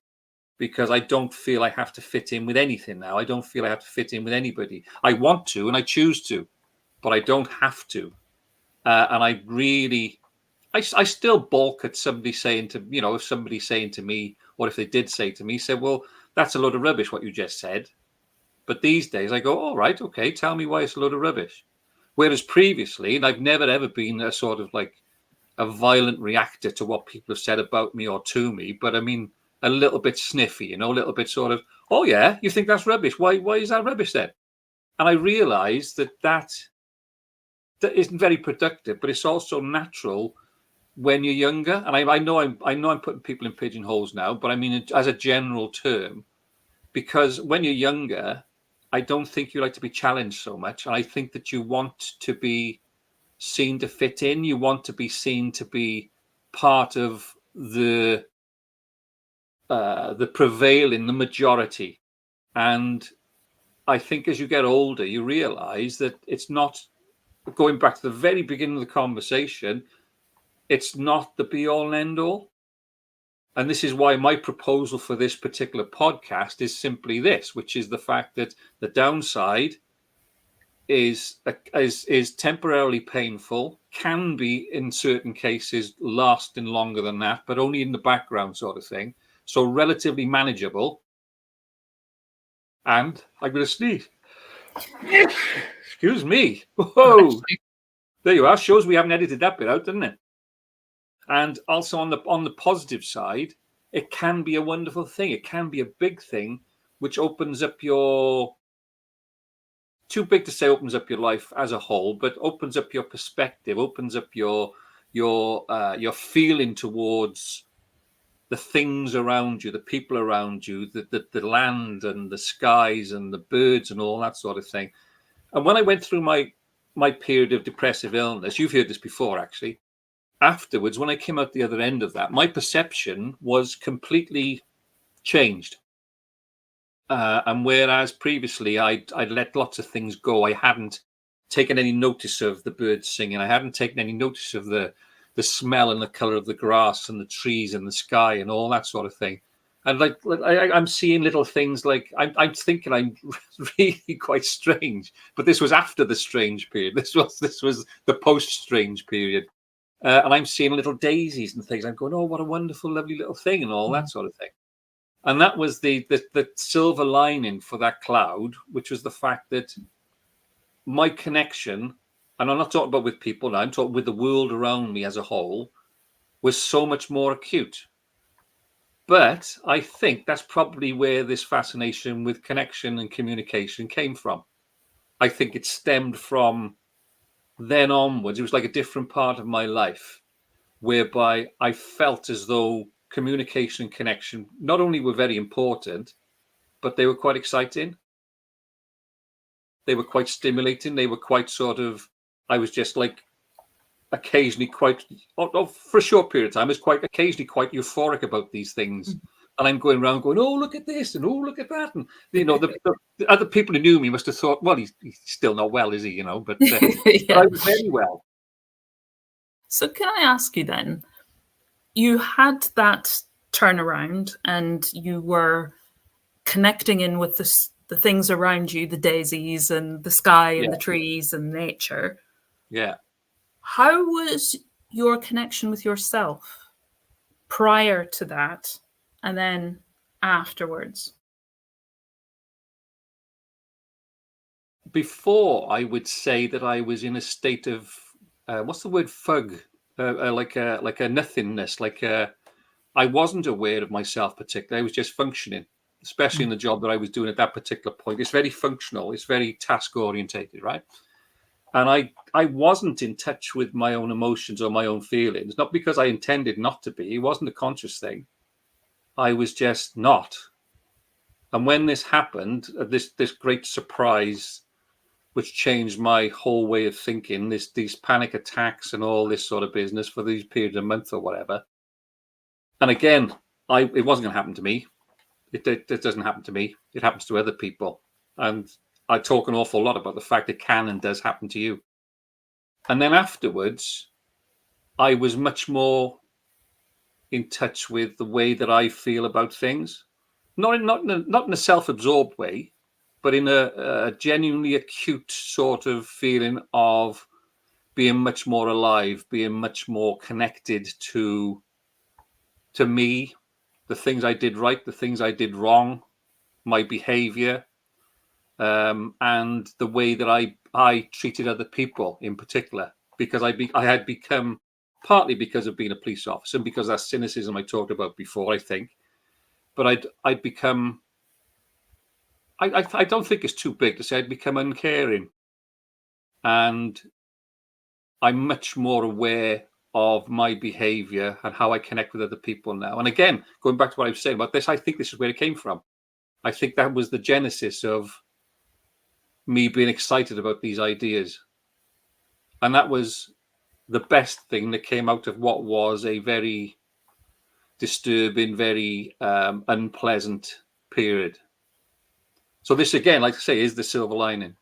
because I don't feel I have to fit in with anything now. I don't feel I have to fit in with anybody. I want to, and I choose to, but I don't have to. And I really, I still balk at somebody saying to, if somebody's saying to me, or if they did say to me, say, well, that's a load of rubbish what you just said. But these days I go, all right, okay, tell me why it's a load of rubbish. Whereas previously, and I've never ever been a sort of like a violent reactor to what people have said about me or to me, but I mean a little bit sniffy, a little bit sort of, oh yeah, you think that's rubbish? Why is that rubbish then? And I realised that isn't very productive, but it's also natural when you're younger. And I know I'm putting people in pigeonholes now, but I mean as a general term, because when you're younger, I don't think you like to be challenged so much. And I think that you want to be seen to fit in. You want to be seen to be part of the prevailing, the majority. And I think as you get older, you realize that it's not, going back to the very beginning of the conversation, it's not the be all and end all. And this is why my proposal for this particular podcast is simply this, which is the fact that the downside is temporarily painful, can be in certain cases lasting longer than that, but only in the background sort of thing. So relatively manageable. And I'm going to sneeze. Excuse me. Whoa. There you are. Shows we haven't edited that bit out, doesn't it? And also on the positive side, it can be a wonderful thing. It can be a big thing, which opens up your, too big to say opens up your life as a whole, but opens up your perspective, opens up your feeling towards the things around you, the people around you, the land and the skies and the birds and all that sort of thing. And when I went through my period of depressive illness, you've heard this before actually, afterwards, when I came out the other end of that, my perception was completely changed. And whereas previously I'd let lots of things go, I hadn't taken any notice of the birds singing. I hadn't taken any notice of the smell and the color of the grass and the trees and the sky and all that sort of thing. And I'm seeing little things like I'm thinking I'm really quite strange, but this was after the strange period. This was the post-strange period. And I'm seeing little daisies and things. I'm going, oh, what a wonderful, lovely little thing, and all that sort of thing. And that was the silver lining for that cloud, which was the fact that my connection, and I'm not talking about with people now, I'm talking with the world around me as a whole, was so much more acute. But I think that's probably where this fascination with connection and communication came from. I think it stemmed from then onwards. It was like a different part of my life whereby I felt as though communication and connection not only were very important, but they were quite exciting. They were quite stimulating. They were quite sort of, I was just like occasionally quite, for a short period of time, I was quite occasionally quite euphoric about these things. And I'm going around going, oh, look at this and oh, look at that. And, the other people who knew me must have thought, well, he's still not well, is he? But, Yeah. but I was very well. So can I ask you then, you had that turnaround and you were connecting in with the things around you, the daisies and the sky and the trees and nature. Yeah. How was your connection with yourself prior to that and then afterwards? Before, I would say that I was in a state of, what's the word, fug, like a nothingness, I wasn't aware of myself particularly. I was just functioning, especially in the job that I was doing at that particular point. It's very functional. It's very task orientated, right? And I wasn't in touch with my own emotions or my own feelings, not because I intended not to be. It wasn't a conscious thing. I was just not. And when this happened, this great surprise, which changed my whole way of thinking, these panic attacks and all this sort of business for these periods of a month or whatever. And again, it wasn't going to happen to me. It doesn't happen to me. It happens to other people. And I talk an awful lot about the fact it can and does happen to you. And then afterwards, I was much more in touch with the way that I feel about things, not in a self-absorbed way, but in a genuinely acute sort of feeling of being much more alive, being much more connected to me, the things I did right, the things I did wrong, my behavior, and the way that I treated other people in particular, because I had become, partly because of being a police officer and because of that cynicism I talked about before, I think, but I'd become, I don't think it's too big to say I'd become uncaring, and I'm much more aware of my behavior and how I connect with other people now. And again, going back to what I was saying about this, I think this is where it came from. I think that was the genesis of me being excited about these ideas. And that was the best thing that came out of what was a very disturbing, very unpleasant period. So this, again, like I say, is the silver lining.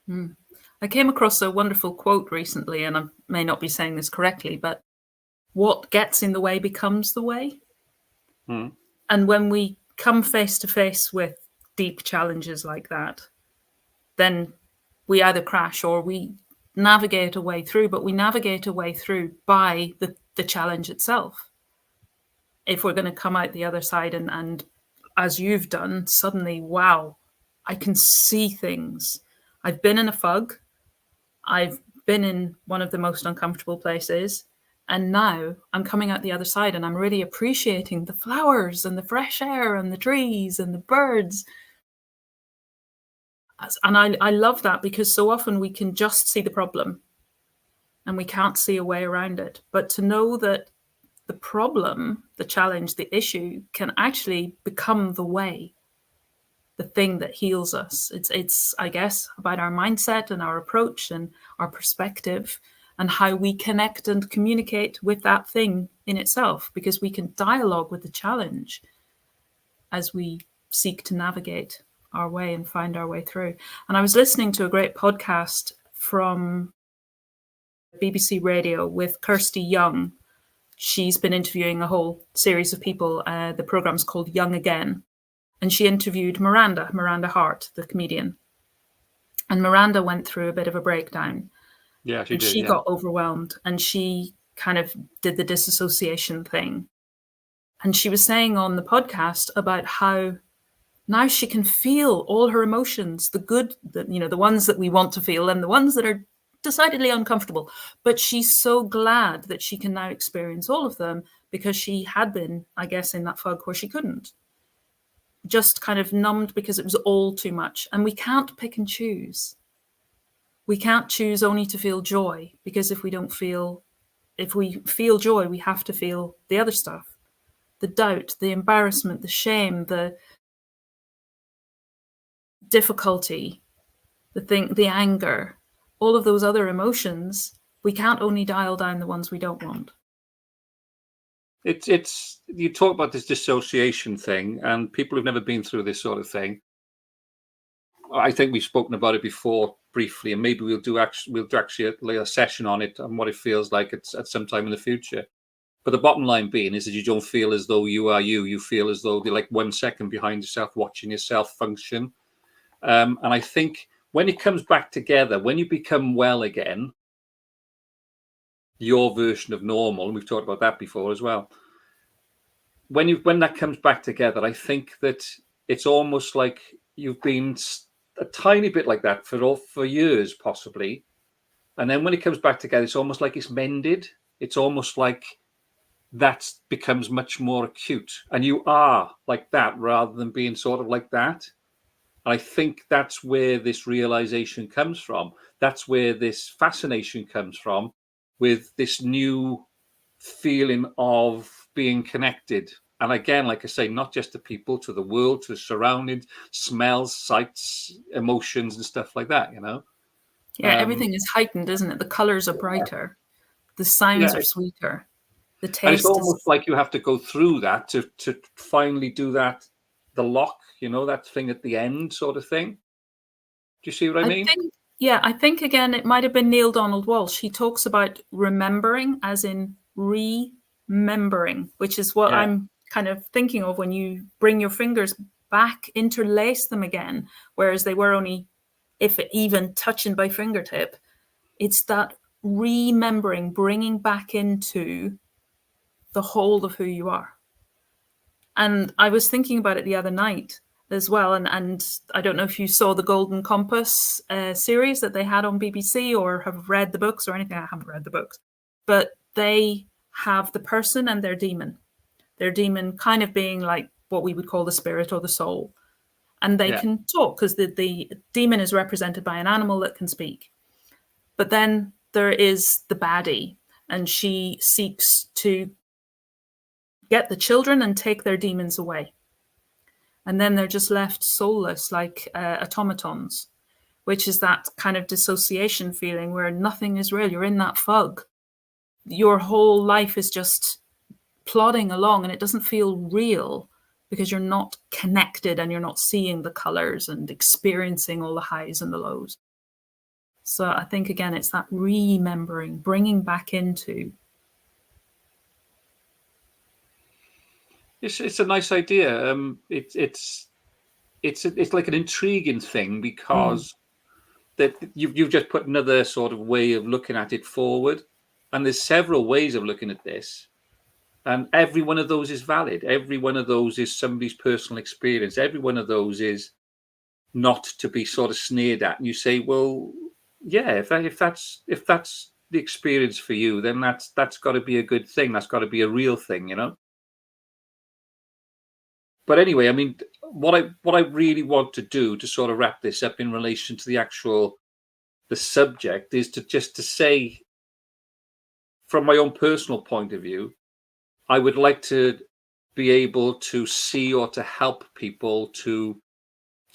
Mm. I came across a wonderful quote recently, and I may not be saying this correctly, but what gets in the way becomes the way. Mm. And when we come face to face with deep challenges like that, then we either crash or we navigate a way through, but we navigate a way through by the challenge itself. If we're going to come out the other side and as you've done, suddenly, wow, I can see things. I've been in a fug. I've been in one of the most uncomfortable places. And now I'm coming out the other side and I'm really appreciating the flowers and the fresh air and the trees and the birds. And I love that, because so often we can just see the problem and we can't see a way around it. But to know that the problem, the challenge, the issue can actually become the way, the thing that heals us. It's I guess, about our mindset and our approach and our perspective and how we connect and communicate with that thing in itself, because we can dialogue with the challenge as we seek to navigate our way and find our way through. And I was listening to a great podcast from BBC Radio with Kirsty Young. She's been interviewing a whole series of people. The program's called Young Again. And she interviewed Miranda Hart, the comedian. And Miranda went through a bit of a breakdown. Yeah, she and did. She Yeah. got overwhelmed, and she kind of did the disassociation thing. And she was saying on the podcast about how now she can feel all her emotions, the good, the ones that we want to feel and the ones that are decidedly uncomfortable. But she's so glad that she can now experience all of them, because she had been, I guess, in that fog where she couldn't. Just kind of numbed because it was all too much. And we can't pick and choose. We can't choose only to feel joy, because if we feel joy, we have to feel the other stuff, the doubt, the embarrassment, the shame, the difficulty, the anger, all of those other emotions. We can't only dial down the ones we don't want. It's you talk about this dissociation thing, and people who've never been through this sort of thing, I think we've spoken about it before briefly, and maybe we'll actually lay a session on it and what it feels like at some time in the future. But the bottom line being is that you don't feel as though you are you. You feel as though they're like 1 second behind yourself, watching yourself function. And I think when it comes back together, when you become well again, your version of normal, and we've talked about that before as well. When that comes back together, I think that it's almost like you've been a tiny bit like that for years, possibly. And then when it comes back together, it's almost like it's mended. It's almost like that becomes much more acute, and you are like that rather than being sort of like that. And I think that's where this realization comes from. That's where this fascination comes from, with this new feeling of being connected. And again, like I say, not just to people, to the world, to the surroundings, smells, sights, emotions, and stuff like that, Yeah, everything is heightened, isn't it? The colors are brighter. The sounds are sweeter. The taste and it's almost like you have to go through that to finally do that, the lock, that thing at the end sort of thing. Do you see what I mean? Yeah, I think again it might have been Neil Donald Walsh. He talks about remembering as in remembering, which is what Yeah, I'm kind of thinking of when you bring your fingers back, interlace them again, whereas they were only, if even touching by fingertip. It's that remembering, bringing back into the hold of who you are. And I was thinking about it the other night as well. And I don't know if you saw the Golden Compass series that they had on BBC or have read the books or anything. I haven't read the books, but they have the person and their demon. Their demon kind of being like what we would call the spirit or the soul. And they yeah. can talk because the demon is represented by an animal that can speak. But then there is the baddie, and she seeks to get the children and take their demons away. And then they're just left soulless, like automatons, which is that kind of dissociation feeling where nothing is real. You're in that fog. Your whole life is just plodding along and it doesn't feel real because you're not connected and you're not seeing the colors and experiencing all the highs and the lows. So I think, again, it's that remembering, bringing back into. It's a nice idea. It's like an intriguing thing because that you've just put another sort of way of looking at it forward, and there's several ways of looking at this, and every one of those is valid. Every one of those is somebody's personal experience. Every one of those is not to be sort of sneered at. And you say, well, yeah, if that's the experience for you, then that's got to be a good thing. That's got to be a real thing, you know. But anyway, I mean, what I really want to do to sort of wrap this up in relation to the subject is to say, from my own personal point of view, I would like to be able to see or to help people to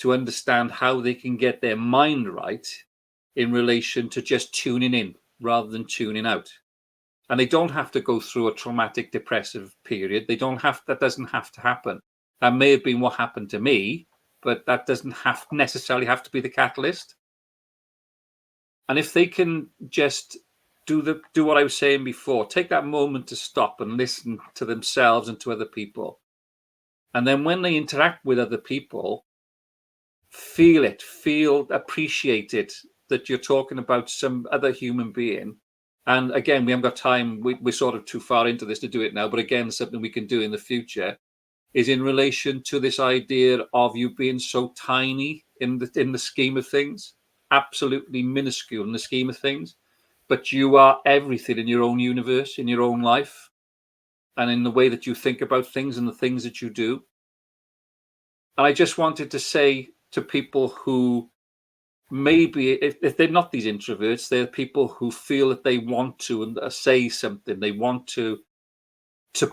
understand how they can get their mind right in relation to just tuning in rather than tuning out. And they don't have to go through a traumatic depressive period. That doesn't have to happen. That may have been what happened to me, but that doesn't necessarily have to be the catalyst. And if they can just do what I was saying before, take that moment to stop and listen to themselves and to other people. And then when they interact with other people, appreciate it, that you're talking about some other human being. And again, we haven't got time. We're sort of too far into this to do it now. But again, something we can do in the future is in relation to this idea of you being so tiny in the scheme of things, absolutely minuscule in the scheme of things, but you are everything in your own universe, in your own life, and in the way that you think about things and the things that you do. And I just wanted to say to people who maybe, if they're not these introverts, they're people who feel that they want to and say something, they want to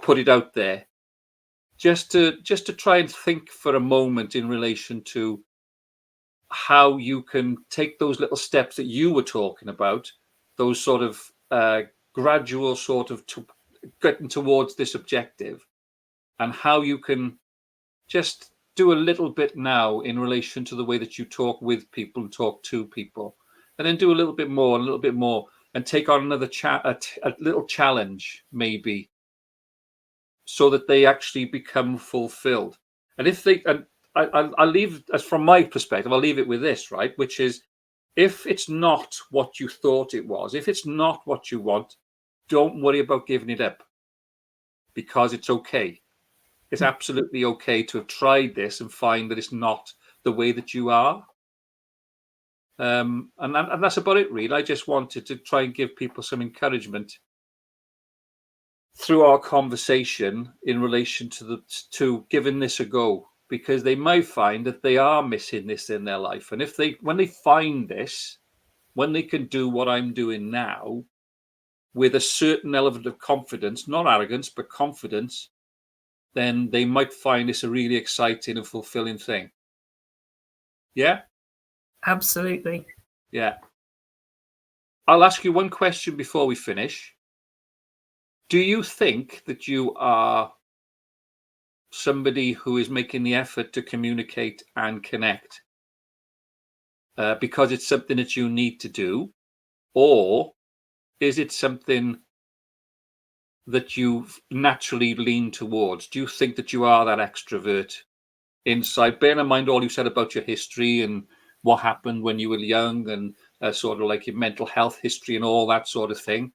put it out there, just to try and think for a moment in relation to how you can take those little steps that you were talking about, those sort of gradual sort of getting towards this objective, and how you can just do a little bit now in relation to the way that you talk with people and talk to people, and then do a little bit more, a little bit more, and take on another a little challenge maybe, so that they actually become fulfilled. And if they, and I'll leave, as from my perspective, I'll leave it with this, right? Which is, if it's not what you thought it was, if it's not what you want, don't worry about giving it up, because it's okay. It's absolutely okay to have tried this and find that it's not the way that you are. And that's about it, really. I just wanted to try and give people some encouragement through our conversation in relation to giving this a go, because they might find that they are missing this in their life. And when they find this, when they can do what I'm doing now with a certain element of confidence, not arrogance, but confidence, then they might find this a really exciting and fulfilling thing. Yeah? Absolutely. Yeah. I'll ask you one question before we finish. Do you think that you are somebody who is making the effort to communicate and connect? because it's something that you need to do, or is it something that you naturally lean towards? Do you think that you are that extrovert inside? Bear in mind all you said about your history and what happened when you were young, and sort of like your mental health history and all that sort of thing.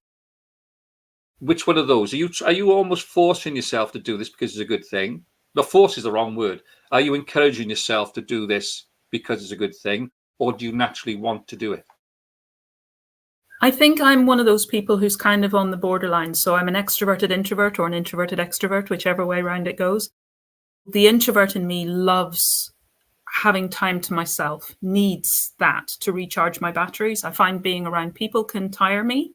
Which one of those are you almost forcing yourself to do this because it's a good thing? No, force is the wrong word. Are you encouraging yourself to do this because it's a good thing, or do you naturally want to do it? I think I'm one of those people who's kind of on the borderline. So I'm an extroverted introvert or an introverted extrovert, whichever way around it goes. The introvert in me loves having time to myself, needs that to recharge my batteries. I find being around people can tire me,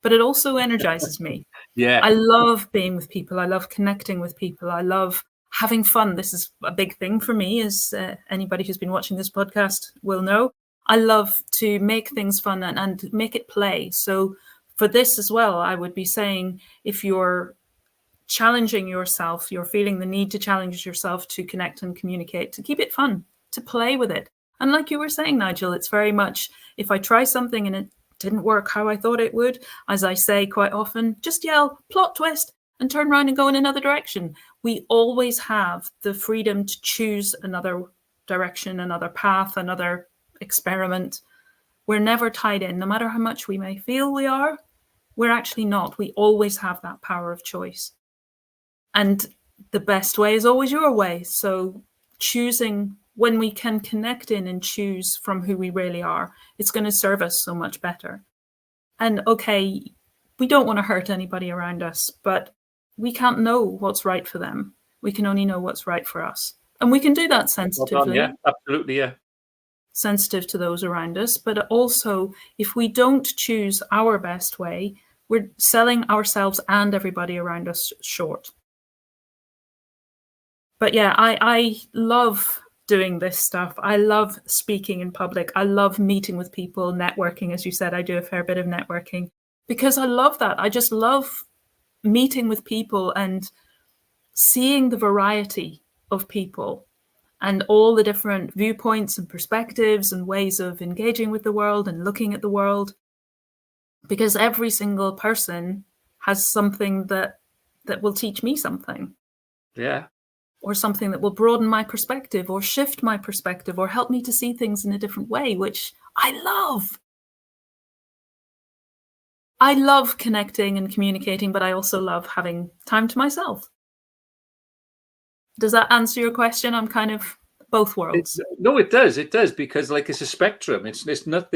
but it also energizes me. Yeah. I love being with people. I love connecting with people. I love having fun. This is a big thing for me, as anybody who's been watching this podcast will know. I love to make things fun and make it play. So for this as well, I would be saying, if you're challenging yourself, you're feeling the need to challenge yourself to connect and communicate, to keep it fun, to play with it. And like you were saying, Nigel, it's very much, if I try something and it didn't work how I thought it would, as I say quite often, just yell, plot twist, and turn around and go in another direction. We always have the freedom to choose another direction, another path, another experiment. We're never tied in. No matter how much we may feel we are, we're actually not. We always have that power of choice. And the best way is always your way. So choosing when we can connect in and choose from who we really are, it's going to serve us so much better. And okay, we don't want to hurt anybody around us, but we can't know what's right for them. We can only know what's right for us. And we can do that sensitively. Yeah, absolutely, yeah. Sensitive to those around us. But also, if we don't choose our best way, we're selling ourselves and everybody around us short. But yeah, I love doing this stuff. I love speaking in public. I love meeting with people, networking. As you said, I do a fair bit of networking because I love that. I just love meeting with people and seeing the variety of people and all the different viewpoints and perspectives and ways of engaging with the world and looking at the world. Because every single person has something that will teach me something. Yeah. Or something that will broaden my perspective or shift my perspective or help me to see things in a different way, which I love. I love connecting and communicating, but I also love having time to myself. Does that answer your question? I'm kind of both worlds. No, it does. It does, because like it's a spectrum. It's not.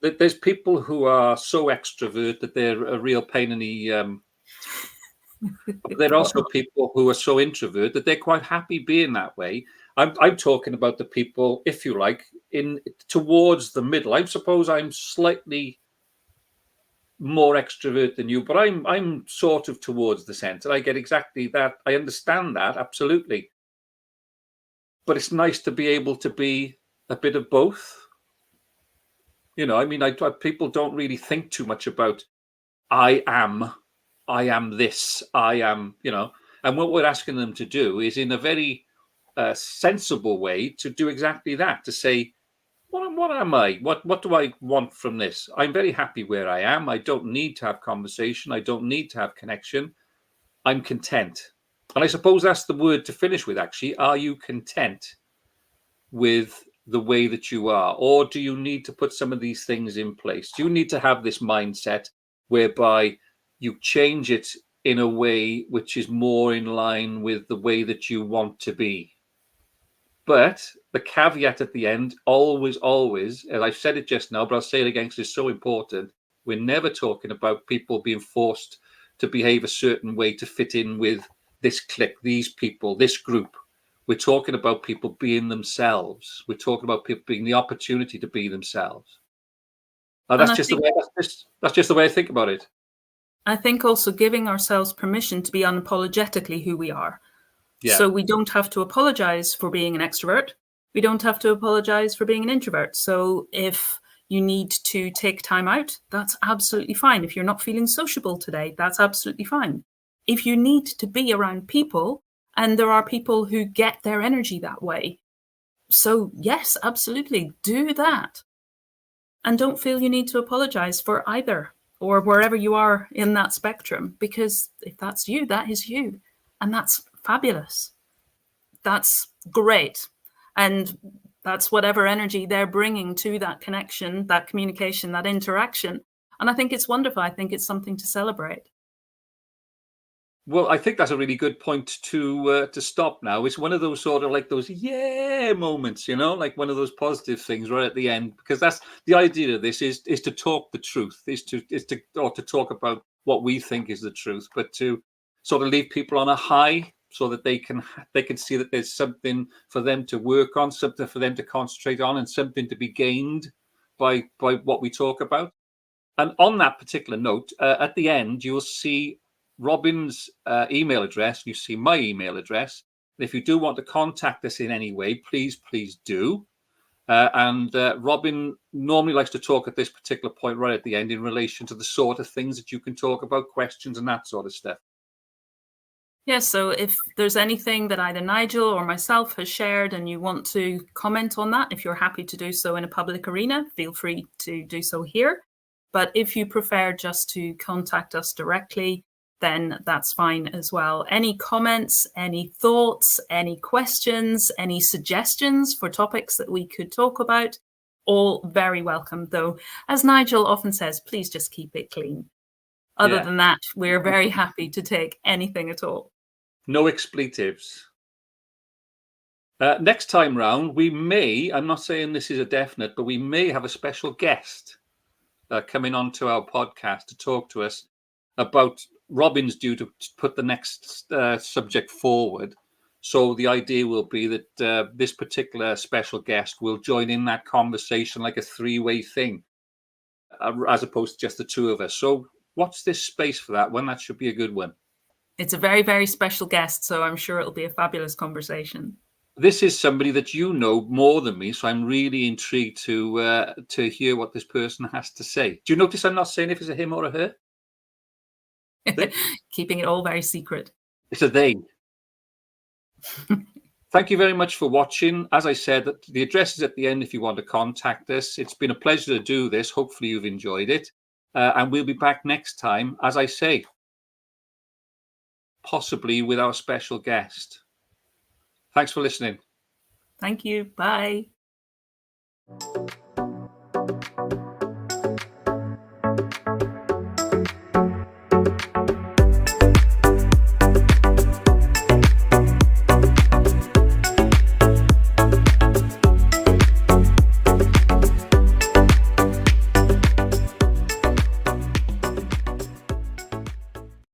There's people who are so extrovert that they're a real pain in the. But there are also people who are so introvert that they're quite happy being that way. I'm talking about the people, if you like, in towards the middle. I suppose I'm slightly more extrovert than you, but I'm sort of towards the center. I get exactly that. I understand that, absolutely. But it's nice to be able to be a bit of both. You know, I mean, people don't really think too much about I am this, I am, you know. And what we're asking them to do is, in a very sensible way, to do exactly that, to say, what am I? What do I want from this? I'm very happy where I am. I don't need to have conversation. I don't need to have connection. I'm content. And I suppose that's the word to finish with, actually. Are you content with the way that you are? Or do you need to put some of these things in place? Do you need to have this mindset whereby you change it in a way which is more in line with the way that you want to be? But the caveat at the end, always, always, and I've said it just now, but I'll say it again because it's so important. We're never talking about people being forced to behave a certain way to fit in with this clique, these people, this group. We're talking about people being themselves. We're talking about people being the opportunity to be themselves. And that's just the way I think about it. I think also giving ourselves permission to be unapologetically who we are. Yeah. So we don't have to apologize for being an extrovert. We don't have to apologize for being an introvert. So if you need to take time out, that's absolutely fine. If you're not feeling sociable today, that's absolutely fine. If you need to be around people, and there are people who get their energy that way, So yes, absolutely, do that. And don't feel you need to apologize for either, or wherever you are in that spectrum, because if that's you, that is you. And that's fabulous. That's great. And that's whatever energy they're bringing to that connection, that communication, that interaction. And I think it's wonderful. I think it's something to celebrate. Well, I think that's a really good point to stop now. It's one of those sort of like those yeah moments, like one of those positive things right at the end, because that's the idea of this is to talk the truth, is to talk about what we think is the truth, but to sort of leave people on a high so that they can see that there's something for them to work on, something for them to concentrate on, and something to be gained by what we talk about. And on that particular note, at the end, you'll see Robin's email address. You see my email address. And if you do want to contact us in any way, please do. And Robin normally likes to talk at this particular point right at the end in relation to the sort of things that you can talk about, questions and that sort of stuff. Yes, so if there's anything that either Nigel or myself has shared and you want to comment on that, if you're happy to do so in a public arena, feel free to do so here. But if you prefer just to contact us directly, then that's fine as well. Any comments, any thoughts, any questions, any suggestions for topics that we could talk about, all very welcome. Though, as Nigel often says, please just keep it clean. Other than that, we're very happy to take anything at all. No expletives. Next time round, we may, I'm not saying this is a definite, but we may have a special guest coming on to our podcast to talk to us about Robin's due to put the next subject forward. So the idea will be that this particular special guest will join in that conversation like a three-way thing, as opposed to just the two of us. So watch this space for that one. That should be a good one. It's a very, very special guest, so I'm sure it'll be a fabulous conversation. This is somebody that you know more than me, so I'm really intrigued to hear what this person has to say. Do you notice I'm not saying if it's a him or a her? Keeping it all very secret. It's a they. Thank you very much for watching. As I said, the address is at the end if you want to contact us. It's been a pleasure to do this. Hopefully you've enjoyed it. And we'll be back next time, as I say, possibly with our special guest. Thanks for listening. Thank you. Bye.